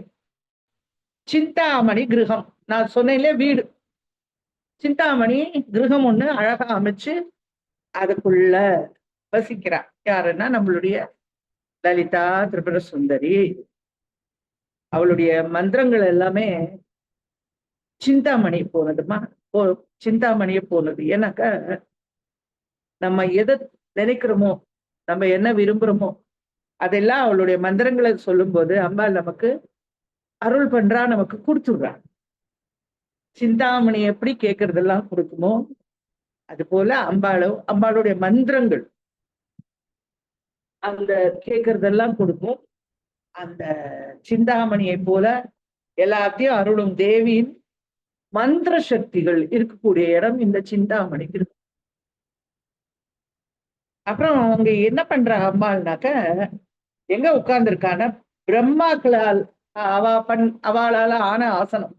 சிந்தாமணி கிரகம், நான் சொன்னேன்ல வீடு, சிந்தாமணி கிரகம் ஒண்ணு அழகா அமைச்சு அதுக்குள்ள வசிக்கிறா. யாருன்னா நம்மளுடைய லலிதா திரிபுர சுந்தரி. அவளுடைய மந்திரங்கள் எல்லாமே சிந்தாமணி போனதுமா, சிந்தாமணிய போனது. ஏன்னாக்கா நம்ம எதை நினைக்கிறோமோ, நம்ம என்ன விரும்புறோமோ அதெல்லாம் அவளுடைய மந்திரங்களை சொல்லும் போது அம்பாள் நமக்கு அருள் பண்றா, நமக்கு கொடுத்துடுறா. சிந்தாமணி எப்படி கேட்கறதெல்லாம் கொடுக்குமோ அது போல அம்பாளுடைய மந்திரங்கள் அந்த கேட்கறதெல்லாம் கொடுக்கும். அந்த சிந்தாமணியை போல எல்லாத்தையும் அருளும் தேவியின் மந்திர சக்திகள் இருக்கக்கூடிய இடம் இந்த சிந்தாமணிக்கு இருக்கு. அப்புறம் அவங்க என்ன பண்றா அம்பாள்னாக்க, எங்க உட்கார்ந்துருக்கான பிரம்மாக்களால் அவளால ஆன ஆசனம்.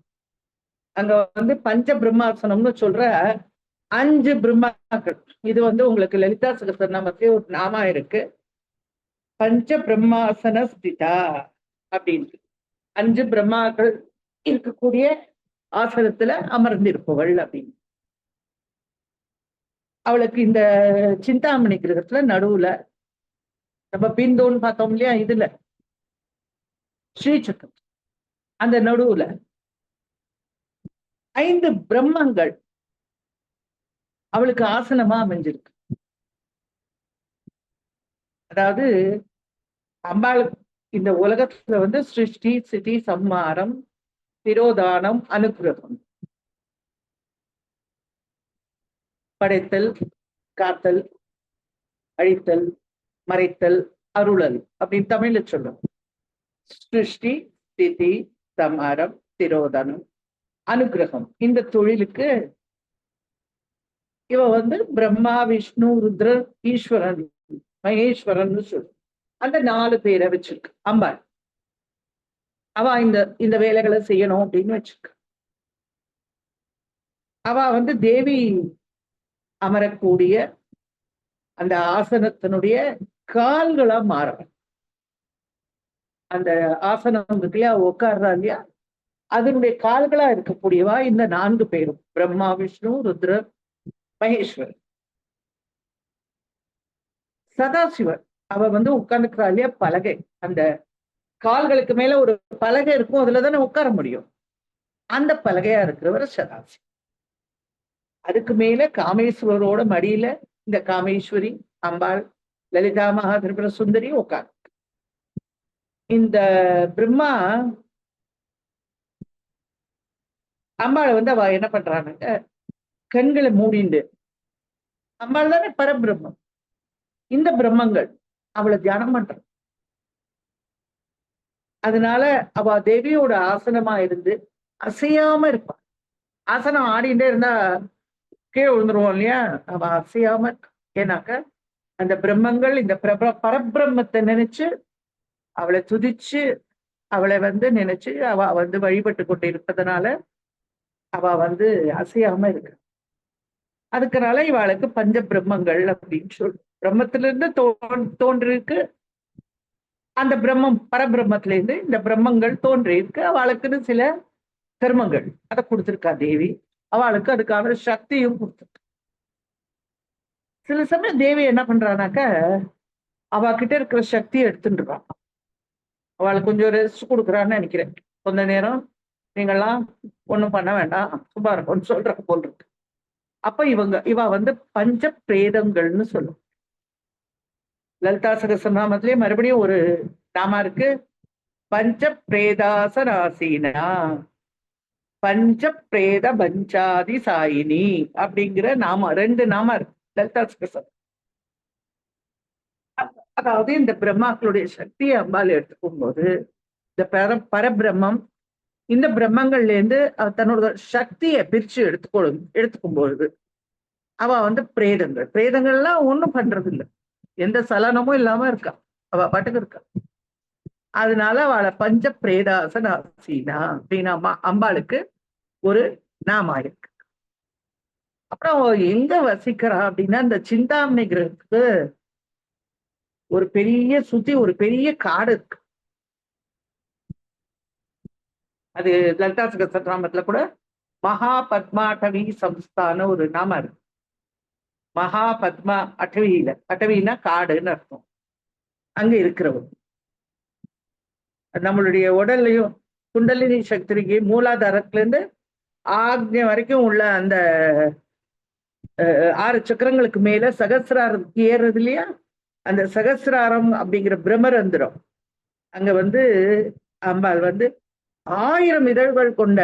அங்க வந்து பஞ்ச பிரம்மாசனம்னு சொல்ற 5 பிரம்மாக்கள். இது வந்து உங்களுக்கு லலிதா சகஸ்ரநாமத்திலே ஒரு நாமா இருக்கு, பஞ்ச பிரம்மாசன ஸ்திதா அப்படின்னு. 5 பிரம்மாக்கள் இருக்கக்கூடிய ஆசனத்துல அமர்ந்திருப்பவள் அப்படின்னு. அவளுக்கு இந்த சிந்தாமணி கிரகத்துல நடுவுல நம்ம பிந்தோன்னு பார்த்தோம் இல்லையா, இதுல ஸ்ரீசக்கரம் அந்த நடுவுல 5 பிரம்மங்கள் அவளுக்கு ஆசனமா அமைஞ்சிருக்கு. அதாவது அம்பாள் இந்த உலகத்துல வந்து சிருஷ்டி, சிதி, சம்மாரம், திரோதானம், அனுக்கிரகம், படைத்தல், காத்தல், அழித்தல், மறைத்தல், அருளல் அப்படின்னு தமிழ்ல சொல்லும். சிருஷ்டி, ஸ்திதி, சம்ஹாரம், திரோதானம், அனுக்கிரகம். இந்த தொழிலுக்கு இவ வந்து பிரம்மா, விஷ்ணு, ருத்ரன், ஈஸ்வரன், மகேஸ்வரன் சொல்லும். அந்த 4 பேரை வச்சிருக்கு அம்பாள். அவ இந்த வேலைகளை செய்யணும் அப்படின்னு வச்சிருக்கு. அவ வந்து தேவி அமரக்கூடிய அந்த ஆசனத்தினுடைய கால்களா மாறும். அந்த ஆசனம் இருக்கு இல்லையா, உட்கார்றா இல்லையா, அதனுடைய கால்களா இருக்கக்கூடியவா இந்த 4 பேரும், பிரம்மா, விஷ்ணு, ருத்ரன், மகேஸ்வர். சதாசிவர் அவ வந்து உட்கார்ந்துக்கிறா இல்லையா பலகை, அந்த கால்களுக்கு மேல ஒரு பலகை இருக்கும், அதுலதானே உட்கார முடியும். அந்த பலகையா இருக்கிறவர் சதாசிவர். அதுக்கு மேல காமேஸ்வரோட மடியில இந்த காமேஸ்வரி அம்பாள், லலிதா மகாதிரிபுர சுந்தரி உட்கார். இந்த பிரம்மா அம்பாளை வந்து அவ என்ன பண்றாங்க, கண்களை மூடிண்டு, அம்பாள் தானே பரபிரம்மம், இந்த பிரம்மங்கள் அவளை தியானம் பண்ற. அதனால அவ தேவியோட ஆசனமா இருந்து அசையாம இருப்பாள். ஆசனம் ஆடிண்டே இருந்தா கீழே விழுந்துருவோம் இல்லையா, அவ அசையாம. ஏன்னாக்க அந்த பிரம்மங்கள் இந்த பரபிரம்மத்தை நினைச்சு அவளை துதிச்சு அவளை வந்து நினைச்சு அவ வந்து வழிபட்டு கொண்டு இருப்பதனால அவ வந்து அசையாம இருக்கு. அதுக்குனால இவளுக்கு பஞ்ச பிரம்மங்கள் அப்படின்னு சொல்லு. பிரம்மத்திலிருந்து தோன்றிருக்கு அந்த பிரம்மம், பரபிரம்மத்திலிருந்து இந்த பிரம்மங்கள் தோன்றி இருக்கு. அவளுக்குன்னு சில கர்மங்கள் அதை கொடுத்திருக்கா தேவி. அவளுக்கு அதுக்கான சக்தியும் கொடுத்துருக்கு. சில சமயம் தேவி என்ன பண்றானாக்க அவ கிட்ட இருக்கிற சக்தியை எடுத்துட்டுறான். அவளுக்கு கொஞ்சம் ரெஸ்ட் கொடுக்குறான்னு நினைக்கிறேன். கொஞ்ச நேரம் நீங்கெல்லாம் ஒண்ணும் பண்ண வேண்டாம், சும்மா இருக்கும்னு சொல்ற போல் இருக்கு. அப்ப இவ வந்து பஞ்ச பிரேதங்கள்னு சொல்லும். லலிதா சகஸ்ரநாமத்திலே மறுபடியும் ஒரு நாமா இருக்கு, பஞ்ச பிரேதாசனாசீனா, பஞ்ச பிரேத பஞ்சாதி சாயினி அப்படிங்கிற நாம 2 நாமா இருக்கு லலிதா சகஸ்ரம். அதாவது இந்த பிரம்மாக்களுடைய சக்தியை அம்பாள் எடுத்துக்கும் போது இந்த பரபிரம்மம் இந்த பிரம்மங்கள்ல இருந்து தன்னோட சக்தியை பிரிச்சு எடுத்துக்கும் பொழுது அவ வந்து பிரேதங்கள்லாம் ஒண்ணும் பண்றது இல்லை, எந்த சலனமும் இல்லாம இருக்கா, அவ பாட்டுக்கு இருக்கா. அதனால அவளை பஞ்ச பிரேதாசனாசீனா அப்படின்னு அம்பாளுக்கு ஒரு நாமா இருக்கு. அப்புறம் எங்க வசிக்கிறா அப்படின்னா இந்த சிந்தாமணி கிரகத்துக்கு ஒரு பெரிய சுத்தி ஒரு பெரிய காடு இருக்கு. அது லலிதா சகஸ்ரநாமத்துல கூட மகா பத்மாட்டவி சம்ஸ்தான ஒரு நாம இருக்கு. மகா பத்மா அட்டவினா காடுன்னு அர்த்தம். அங்க இருக்கிறவர் நம்மளுடைய உடல்லையும் குண்டலினி சக்திக்கு மூலாதாரத்துல இருந்து ஆக்ஞை வரைக்கும் உள்ள அந்த 6 சக்கரங்களுக்கு மேல சகசிராரத்துக்கு ஏறுறது இல்லையா, அந்த சகசிராரம் அப்படிங்கிற பிரம்மரந்திரம் அங்க வந்து அம்பாள் வந்து 1000 இதழ்கள் கொண்ட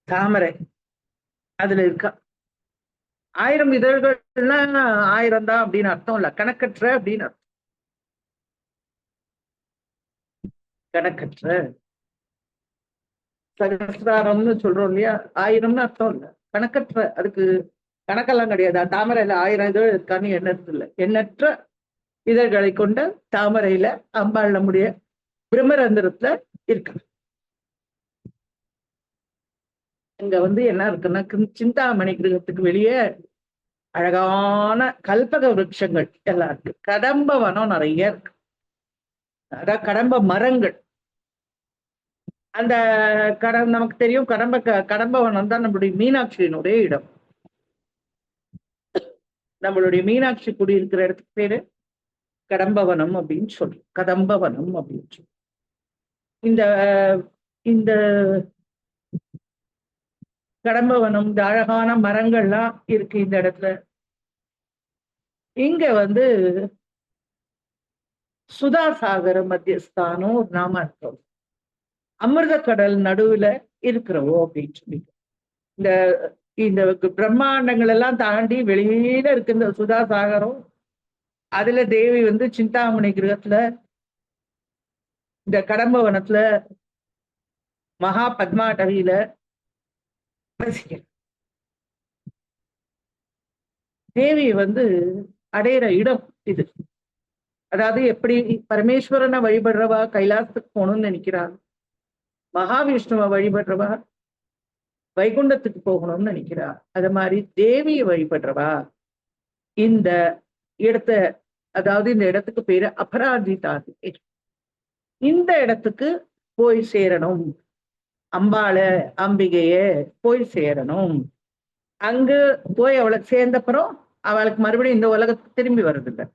தாமரை அதுல இருக்கா. 1000 இதழ்கள்னா 1000 தான் அப்படின்னு அர்த்தம் இல்ல, கணக்கற்ற அப்படின்னு அர்த்தம். கணக்கற்ற சகசிராரம்னு சொல்றோம் இல்லையா, 1000ன்னு அர்த்தம் இல்ல, கணக்கற்ற. அதுக்கு கணக்கெல்லாம் கிடையாது. தாமரையில 1000 இதழ் இருக்கான்னு எண்ணற்று இல்லை, எண்ணற்ற இதழ்களை கொண்ட தாமரையில அம்பாள் நம்முடைய பிரம்மரந்திரத்துல இருக்கு. இங்க வந்து என்ன இருக்குன்னா சிந்தாமணி கிரகத்துக்கு வெளியே அழகான கல்பக விருட்சங்கள் எல்லாம் இருக்கு. கடம்ப வனம் நிறைய இருக்கு. அதான் கடம்ப மரங்கள். அந்த நமக்கு தெரியும் கடம்ப வனம் தான் நம்மளுடைய மீனாட்சியினுடைய இடம். நம்மளுடைய மீனாட்சி குடியிருக்கிற இடத்துக்கு பேரு கடம்பவனம் அப்படின்னு சொல்லி, கதம்பவனம் அப்படின்னு சொல்லி. இந்த இந்த கடம்பவனம், இந்த அழகான மரங்கள்லாம் இருக்கு இந்த இடத்துல. இங்க வந்து சுதாசாகர மத்தியஸ்தானம் ஒரு நாம இருக்கோம். அமிர்த கடல் நடுவுல இருக்கிறவோ அப்படின்னு சொல்லி. இந்த இந்த பிரம்மாண்டங்கள் எல்லாம் தாண்டி வெளியில இருக்கு இந்த சுதாசாகரம். அதுல தேவி வந்து சிந்தாமணி கிரகத்துல, இந்த கடம்பவனத்துல, மகா பத்மாடவியில தேவி வந்து அடையிற இடம் இது. அதாவது எப்படி பரமேஸ்வரனை வழிபடுறவா கைலாசத்துக்கு போகணும்னு நினைக்கிறாங்க, மகாவிஷ்ணுவை வழிபடுறவா வைகுண்டத்துக்கு போகணும்னு நினைக்கிறா. அது மாதிரி தேவியை வழிபடுறவா இந்த இடத்த, அதாவது இந்த இடத்துக்கு பேரு அபராஜிதா. இந்த இடத்துக்கு போய் சேரணும், அம்பாள அம்பிகைய போய் சேரணும். அங்கு போய் அவளுக்கு சேர்ந்தப்புறம் அவளுக்கு மறுபடியும் இந்த உலகத்துக்கு திரும்பி வருது இல்லை.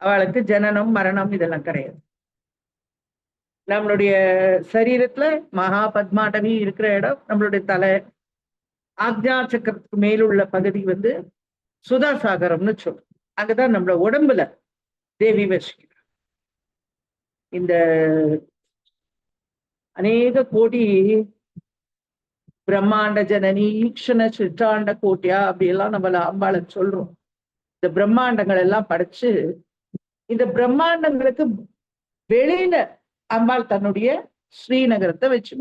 அவளுக்கு ஜனனம் மரணம் இதெல்லாம் கிடையாது. நம்மளுடைய சரீரத்துல மகா பத்மாடவி இருக்கிற இடம் நம்மளுடைய தலை, ஆக்ஞா சக்கரத்துக்கு மேலுள்ள பகுதி வந்து சுதாசாகரம்னு சொல்றோம். அங்கதான் நம்மளோட உடம்புல தேவி வசிக்கிறார். இந்த அநேக கோடி பிரம்மாண்ட ஜனனி ஈக்ஷண சிற்றாண்ட கோட்டியா அப்படியெல்லாம் நம்மள அம்பாளை சொல்றோம். இந்த பிரம்மாண்டங்கள் எல்லாம் படைச்சு, இந்த பிரம்மாண்டங்களுக்கு வெளியில அம்பாள் தன்னுடைய ஸ்ரீநகரத்தை வச்சு,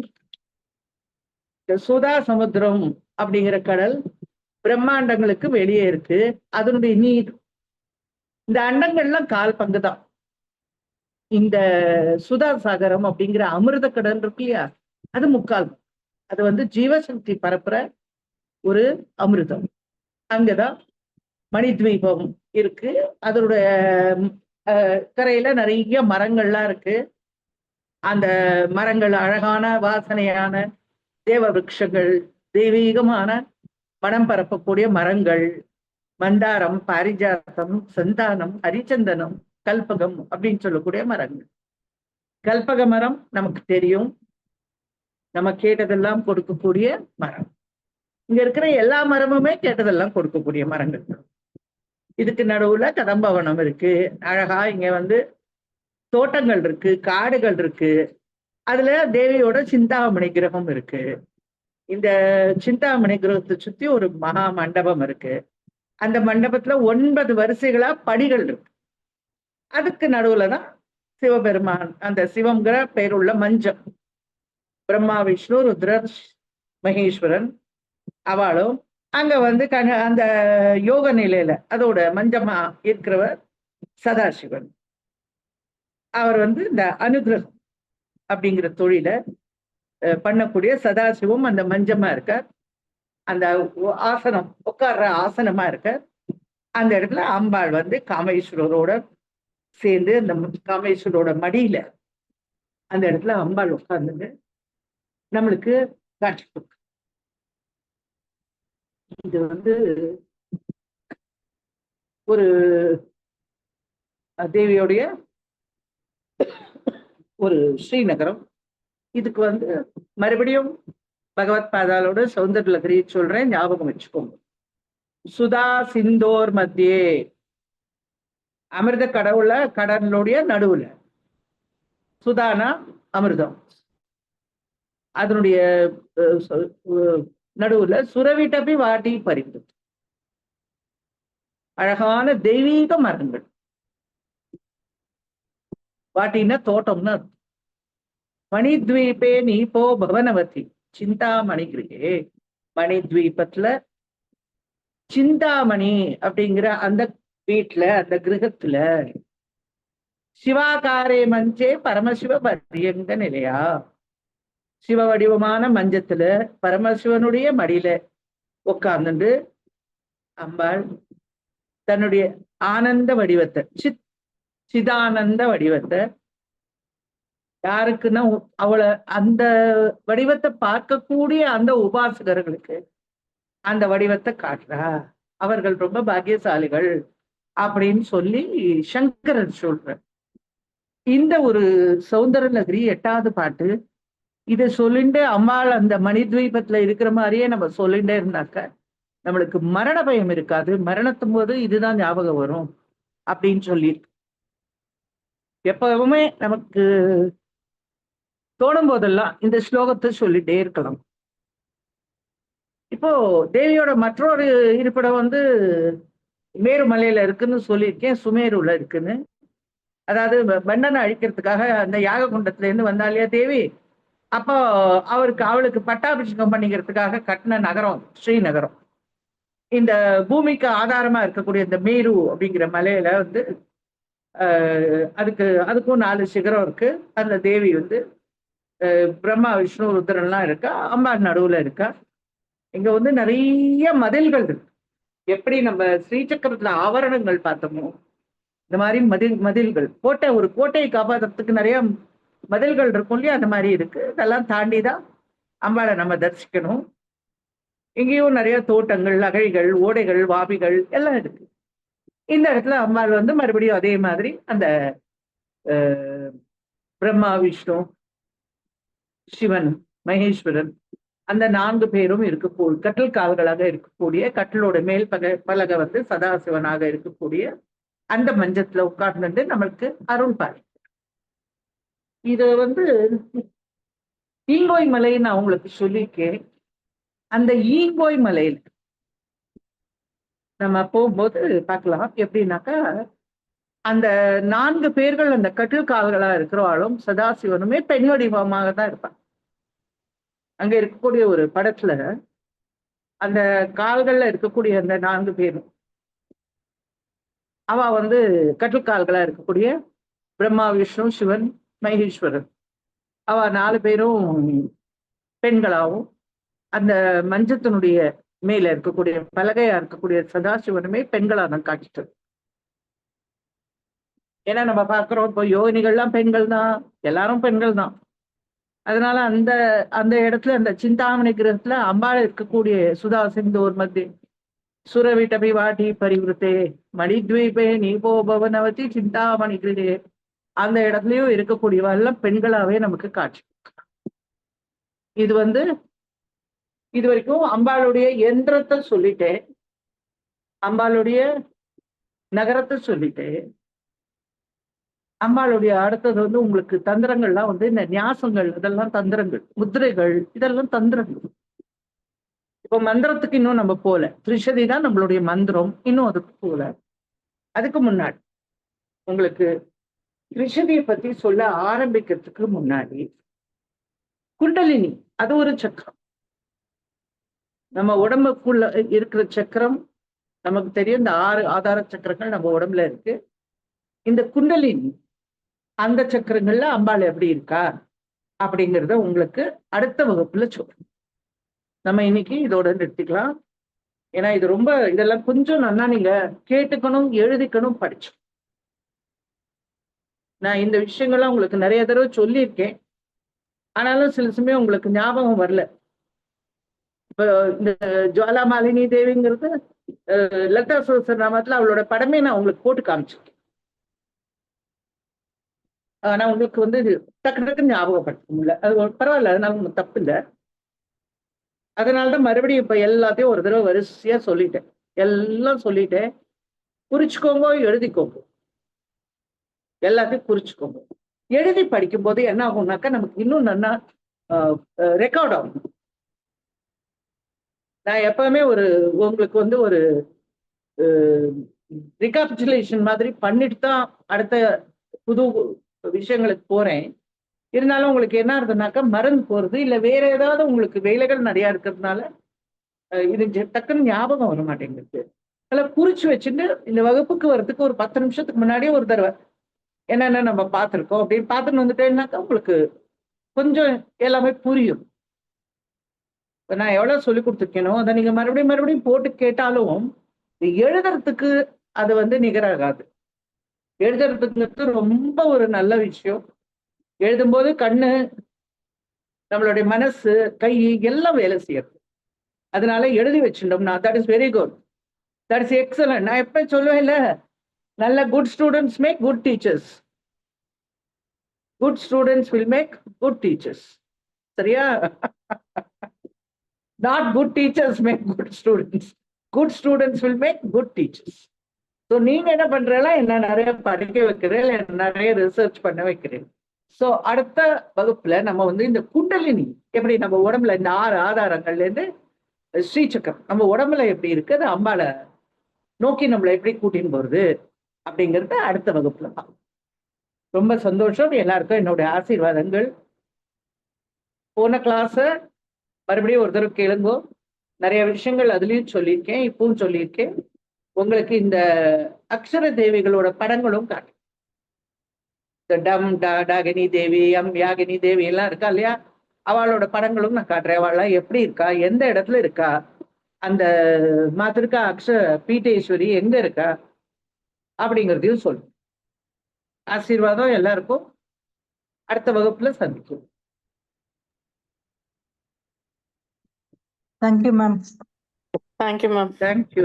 இந்த சுதா சமுத்திரம் அப்படிங்கிற கடல் பிரம்மாண்டங்களுக்கு வெளியே இருக்கு. அதனுடைய நீர், இந்த அண்டங்கள்லாம் கால் பங்குதான். இந்த சுதா சாகரம் அப்படிங்கிற அமிர்த கடல் இருக்கு இல்லையா, அது முக்கால். அது வந்து ஜீவசக்தி பரப்புற ஒரு அமிர்தம். அங்கதான் மணித்வீபம் இருக்கு. அதனுடைய கரையில நிறைய மரங்கள்லாம் இருக்கு. அந்த மரங்கள் அழகான வாசனையான தேவ விருட்சங்கள், தெய்வீகமான மனம் பரப்பக்கூடிய மரங்கள், மந்தாரம், பாரிஜாத்தம், சந்தானம், ஹரிச்சந்தனம், கல்பகம் அப்படின்னு சொல்லக்கூடிய மரங்கள். கல்பக மரம் நமக்கு தெரியும், நம்ம கேட்டதெல்லாம் கொடுக்கக்கூடிய மரம். இங்க இருக்கிற எல்லா மரமுமே கேட்டதெல்லாம் கொடுக்கக்கூடிய மரங்கள். இதுக்கு நடுவுல கதம்பவனம் இருக்கு. அழகா இங்க வந்து தோட்டங்கள் இருக்கு, காடுகள் இருக்கு. அதுல தேவியோட சிந்தாமணி கிரகம் இருக்கு. இந்த சிந்தாமணி கிரகத்தை சுத்தி ஒரு மகா மண்டபம் இருக்கு. அந்த மண்டபத்துல 9 வரிசைகளா படிகள் இருக்கு. அதுக்கு நடுவுலதான் சிவபெருமான், அந்த சிவம்ங்கிற பேருள்ள மஞ்சம், பிரம்மா விஷ்ணு ருத்ரர் மகேஸ்வரன் அவளும் அங்க வந்து அந்த யோக நிலையில அதோட மஞ்சமா இருக்கிறவர் சதாசிவன். அவர் வந்து இந்த அனுகிரகம் அப்படிங்கிற தொழில பண்ணக்கூடிய சதாசிவம் அந்த மஞ்சமா இருக்கார். அந்த ஆசனம் உட்கார்ற ஆசனமா இருக்க அந்த இடத்துல அம்பாள் வந்து காமேஸ்வரரோட சேர்ந்து அந்த காமேஸ்வரோட மடியில அந்த இடத்துல அம்பாள் உட்கார்ந்து நம்மளுக்கு காட்சி கொடுக்கு. இது வந்து ஒரு தேவியோடைய ஒரு ஸ்ரீநகரம். இதுக்கு வந்து மறுபடியும் பகவத் பாதாலோட சௌந்தர் லகரி சொல்றேன், ஞாபகம் வச்சுக்கோங்க. சுதா சிந்தோர் மத்தியே, அமிர்த கடலுடைய நடுவுல, சுதானா அமிர்தம், அதனுடைய நடுவுல சுரவிட்டபி வாட்டி பறிந்து அழகான தெய்வீக மரங்கள். வாட்டின்னா தோட்டம்னு அர்த்தம். மணித்வீபே நீபோ பவனவதி சிந்தாமணி கிரகே. மணித்வீபத்துல சிந்தாமணி அப்படிங்கிற அந்த வீட்டுல, அந்த கிரகத்துல சிவாகாரே மஞ்சே பரமசிவ பரியங்க நிலையா. சிவ வடிவமான மஞ்சத்துல பரமசிவனுடைய மடியில உட்கார்ந்துட்டு அம்பாள் தன்னுடைய ஆனந்த வடிவத்தை சிதானந்த வடிவத்தை யாருக்குன்னா அவளை அந்த வடிவத்தை பார்க்கக்கூடிய அந்த உபாசகர்களுக்கு அந்த வடிவத்தை காட்டுறா, அவர்கள் ரொம்ப பாக்கியசாலிகள் அப்படின்னு சொல்லி சங்கரர் சொல்ற. இந்த ஒரு சௌந்தர நகரி 8வது பாட்டு இதை சொல்லிட்டு அம்மாள் அந்த மணித்வீபத்துல இருக்கிற மாதிரியே நம்ம சொல்லிட்டே இருந்தாக்க நம்மளுக்கு மரண பயம் இருக்காது, மரணத்தும் போது இதுதான் ஞாபகம் வரும் அப்படின்னு சொல்லியிருக்கு. எப்பவுமே நமக்கு தோணும் போதெல்லாம் இந்த ஸ்லோகத்தை சொல்லிட்டே இருக்கலாம். இப்போ தேவியோட மற்றொரு இருப்பிடம் வந்து மேருமலையில இருக்குன்னு சொல்லியிருக்கேன், சுமேருல இருக்குன்னு. அதாவது பண்டனை அழிக்கிறதுக்காக அந்த யாக குண்டத்துல இருந்து வந்தாலியா தேவி, அப்போ அவளுக்கு பட்டாபிஷேகம் பண்ணிக்கிறதுக்காக கட்டின நகரம் ஸ்ரீநகரம். இந்த பூமிக்கு ஆதாரமா இருக்கக்கூடிய இந்த மேரு அப்படிங்கிற மலையில வந்து அதுக்கும் 4 சிகரம் இருக்கு. அந்த தேவி வந்து பிரம்மா விஷ்ணு ருத்ரன்லாம் இருக்கா, அம்பாள் நடுவுல இருக்கா. இங்க வந்து நிறைய மதில்கள் இருக்கு. எப்படி நம்ம ஸ்ரீசக்கரத்துல ஆவரணங்கள் பார்த்தோமோ இந்த மாதிரி மதில்கள் ஒரு கோட்டையை காப்பாற்றுறதுக்கு நிறைய மதில்கள் இருக்கும் இல்லையா, அந்த மாதிரி இருக்கு. இதெல்லாம் தாண்டிதான் அம்பாளை நம்ம தரிசிக்கணும். இங்கேயும் நிறைய தோட்டங்கள், அகழிகள், ஓடைகள், வாபிகள் எல்லாம் இருக்கு. இந்த இடத்துல அம்பாள் வந்து மறுபடியும் அதே மாதிரி அந்த பிரம்மா விஷ்ணு சிவன் மகேஸ்வரன் அந்த 4 பேரும் இருக்கக்கூடிய கட்டில் கால்களாக இருக்கக்கூடிய, கட்டிலோட மேல் பலகை வந்து சதாசிவனாக இருக்கக்கூடிய அந்த மஞ்சத்துல உட்கார்ந்து நம்மளுக்கு அருள் பாரு. இது வந்து ஈங்கோய் மலை நான் உங்களுக்கு சொல்லியிருக்கேன். அந்த ஈங்கோய் மலையில நம்ம போகும்போது பார்க்கலாம். எப்படின்னாக்கா அந்த 4 பேர்கள் அந்த கட்டில் கால்களா இருக்கிறவாளும் சதாசிவனுமே பெண் வடிவமாக தான் இருப்பாங்க. அங்க இருக்கக்கூடிய ஒரு படத்துல அந்த கால்கள்ல இருக்கக்கூடிய அந்த 4 பேரும் அவ வந்து கட்டில் கால்களா இருக்கக்கூடிய பிரம்மா விஷ்ணு சிவன் மகேஸ்வரன் அவ 4 பேரும் பெண்களாகவும் அந்த மஞ்சத்தினுடைய மேல இருக்கக்கூடிய பலகையா இருக்கக்கூடிய சதாசிவனுமே பெண்களா தான் காட்டிட்டு. ஏன்னா நம்ம பார்க்கிறோம் இப்போ யோகினிகள்லாம் பெண்கள் தான், எல்லாரும் பெண்கள் தான். அதனால அந்த அந்த இடத்துல அந்த சிந்தாமணி கிரகத்துல அம்பாள் இருக்கக்கூடிய சுதா சிந்தூர் மத்திய சுரவிட்டபி வாட்டி பரிவிருத்தே மணித்வீபே நீபோ பவனவதி சிந்தாமணி கிரகே அந்த இடத்துலயும் இருக்கக்கூடியவெல்லாம் பெண்களாவே நமக்கு காட்சி. இது வந்து இது வரைக்கும் அம்பாளுடைய யந்திரத்தை சொல்லிட்டேன், அம்பாளுடைய நகரத்தை சொல்லிட்டேன். அம்பாளுடைய அடுத்தது வந்து உங்களுக்கு தந்திரங்கள்லாம் வந்து இந்த ஞாசங்கள், இதெல்லாம் தந்திரங்கள், முத்திரைகள், இதெல்லாம் தந்திரங்கள். இப்போ மந்திரத்துக்கு இன்னும் நம்ம போல, திரிஷதி தான் நம்மளுடைய மந்திரம், இன்னும் அதுக்கு போல. அதுக்கு முன்னாடி உங்களுக்கு திரிஷதியை பத்தி சொல்ல ஆரம்பிக்கிறதுக்கு முன்னாடி குண்டலினி அது ஒரு சக்கரம். நம்ம உடம்புக்குள்ள இருக்கிற சக்கரம் நமக்கு தெரியும். இந்த 6 ஆதார சக்கரங்கள் நம்ம உடம்புல இருக்கு. இந்த குண்டலினி அந்த சக்கரங்கள்ல அம்பாள் எப்படி இருக்கா அப்படிங்கிறத உங்களுக்கு அடுத்த வகுப்புல சொல்றேன். நம்ம இன்னைக்கு இதோட நிறுத்திக்கலாம். ஏன்னா இது ரொம்ப இதெல்லாம் கொஞ்சம் நல்லா நீங்க கேட்டுக்கணும், எழுதிக்கணும், படிச்சோம். நான் இந்த விஷயங்கள்லாம் உங்களுக்கு நிறைய தடவை சொல்லியிருக்கேன், ஆனாலும் சில சமயம் உங்களுக்கு ஞாபகம் வரல. இப்போ இந்த ஜுவாலா மாலினி தேவிங்கிறது லலிதா சஹஸ்ரநாமத்துல அவளோட படமே நான் உங்களுக்கு போட்டு காமிச்சிருக்கேன். ஆனா உங்களுக்கு வந்து டக்கு டக்குன்னு ஞாபகப்படுத்த முடியல. அது பரவாயில்ல, அதனால உங்களுக்கு தப்பு இல்லை. அதனாலதான் மறுபடியும் இப்ப எல்லாத்தையும் ஒரு தடவை வரிசையா சொல்லிட்டேன், எல்லாம் சொல்லிட்டேன். குறிச்சுக்கோங்க, எழுதிக்கோங்க, எல்லாத்தையும் குறிச்சுக்கோங்க. எழுதி படிக்கும் போது என்ன ஆகும்னாக்கா நமக்கு இன்னும் நல்லா ரெக்கார்ட் ஆகும். நான் எப்பவுமே உங்களுக்கு வந்து ஒரு ரிகாபிச்சுலேஷன் மாதிரி பண்ணிட்டு தான் அடுத்த புது விஷயங்களுக்கு போறேன். இருந்தாலும் உங்களுக்கு என்ன இருந்ததுனாக்கா மறந்து போறது, இல்லை வேற ஏதாவது உங்களுக்கு வேலைகள் நிறைய இருக்கிறதுனால இது டக்குன்னு ஞாபகம் வர மாட்டேங்குது. அதில் குறிச்சு வச்சுட்டு இந்த வகுப்புக்கு வர்றதுக்கு ஒரு 10 நிமிஷத்துக்கு முன்னாடியே ஒரு தடவை என்னென்ன நம்ம பார்த்துருக்கோம் அப்படின்னு பார்த்துட்டு வந்துட்டேன்னாக்கா உங்களுக்கு கொஞ்சம் எல்லாமே புரியும். இப்ப நான் எவ்வளவு சொல்லி கொடுத்துருக்கேனோ அதை நீங்க மறுபடியும் மறுபடியும் போட்டு கேட்டாலும் இது எழுதுறதுக்கு அது வந்து நிகராகாது. எழுதுறதுங்கிறது ரொம்ப ஒரு நல்ல விஷயம். எழுதும்போது கண்ணு, நம்மளுடைய மனசு, கை எல்லாம் வேலை செய்யறது. அதனால எழுதி வச்சுட்டோம்னா that is very good, that is excellent. நான் எப்ப சொல்லுவேன் இல்ல, நல்ல good students make good teachers, good students will make good teachers. சரியா? Not good teachers make good students, good students will make good teachers. So நீங்க என்ன பண்றீங்களா, என்ன நிறைய படிக்க வைக்கிறேன், நிறைய ரிசர்ச் பண்ண வைக்கிறேன். ஸோ அடுத்த வகுப்புல நம்ம வந்து இந்த குண்டலினி எப்படி நம்ம உடம்புல இந்த 6 ஆதாரங்கள்ல இருந்து ஸ்ரீசக்கரம் நம்ம உடம்புல எப்படி இருக்கு, அது அம்பால நோக்கி நம்மளை எப்படி கூட்டின்னு போறது அப்படிங்கறத அடுத்த வகுப்புல தான். ரொம்ப சந்தோஷம். எல்லாருக்கும் என்னுடைய ஆசீர்வாதங்கள். போன கிளாஸ மறுபடியும் ஒரு தடவை கேளுங்கோ. நிறைய விஷயங்கள் அதுலயும் சொல்லியிருக்கேன், இப்பவும் சொல்லியிருக்கேன். உங்களுக்கு இந்த அக்ஷர தேவிகளோட படங்களும் காட்டு. இந்த டம் டாகினி தேவி, யாகினி தேவி எல்லாம் இருக்கா இல்லையா, அவளோட படங்களும் நான் காட்டுறேன். அவள்லாம் எப்படி இருக்கா, எந்த இடத்துல இருக்கா, அந்த மாத்திருக்கா பீட்டேஸ்வரி எங்க இருக்கா அப்படிங்கிறதையும் சொல்லு. ஆசீர்வாதம் எல்லாருக்கும். அடுத்த வகுப்புல சந்திக்கும். Thank you ma'am. Thank you ma'am. Thank you.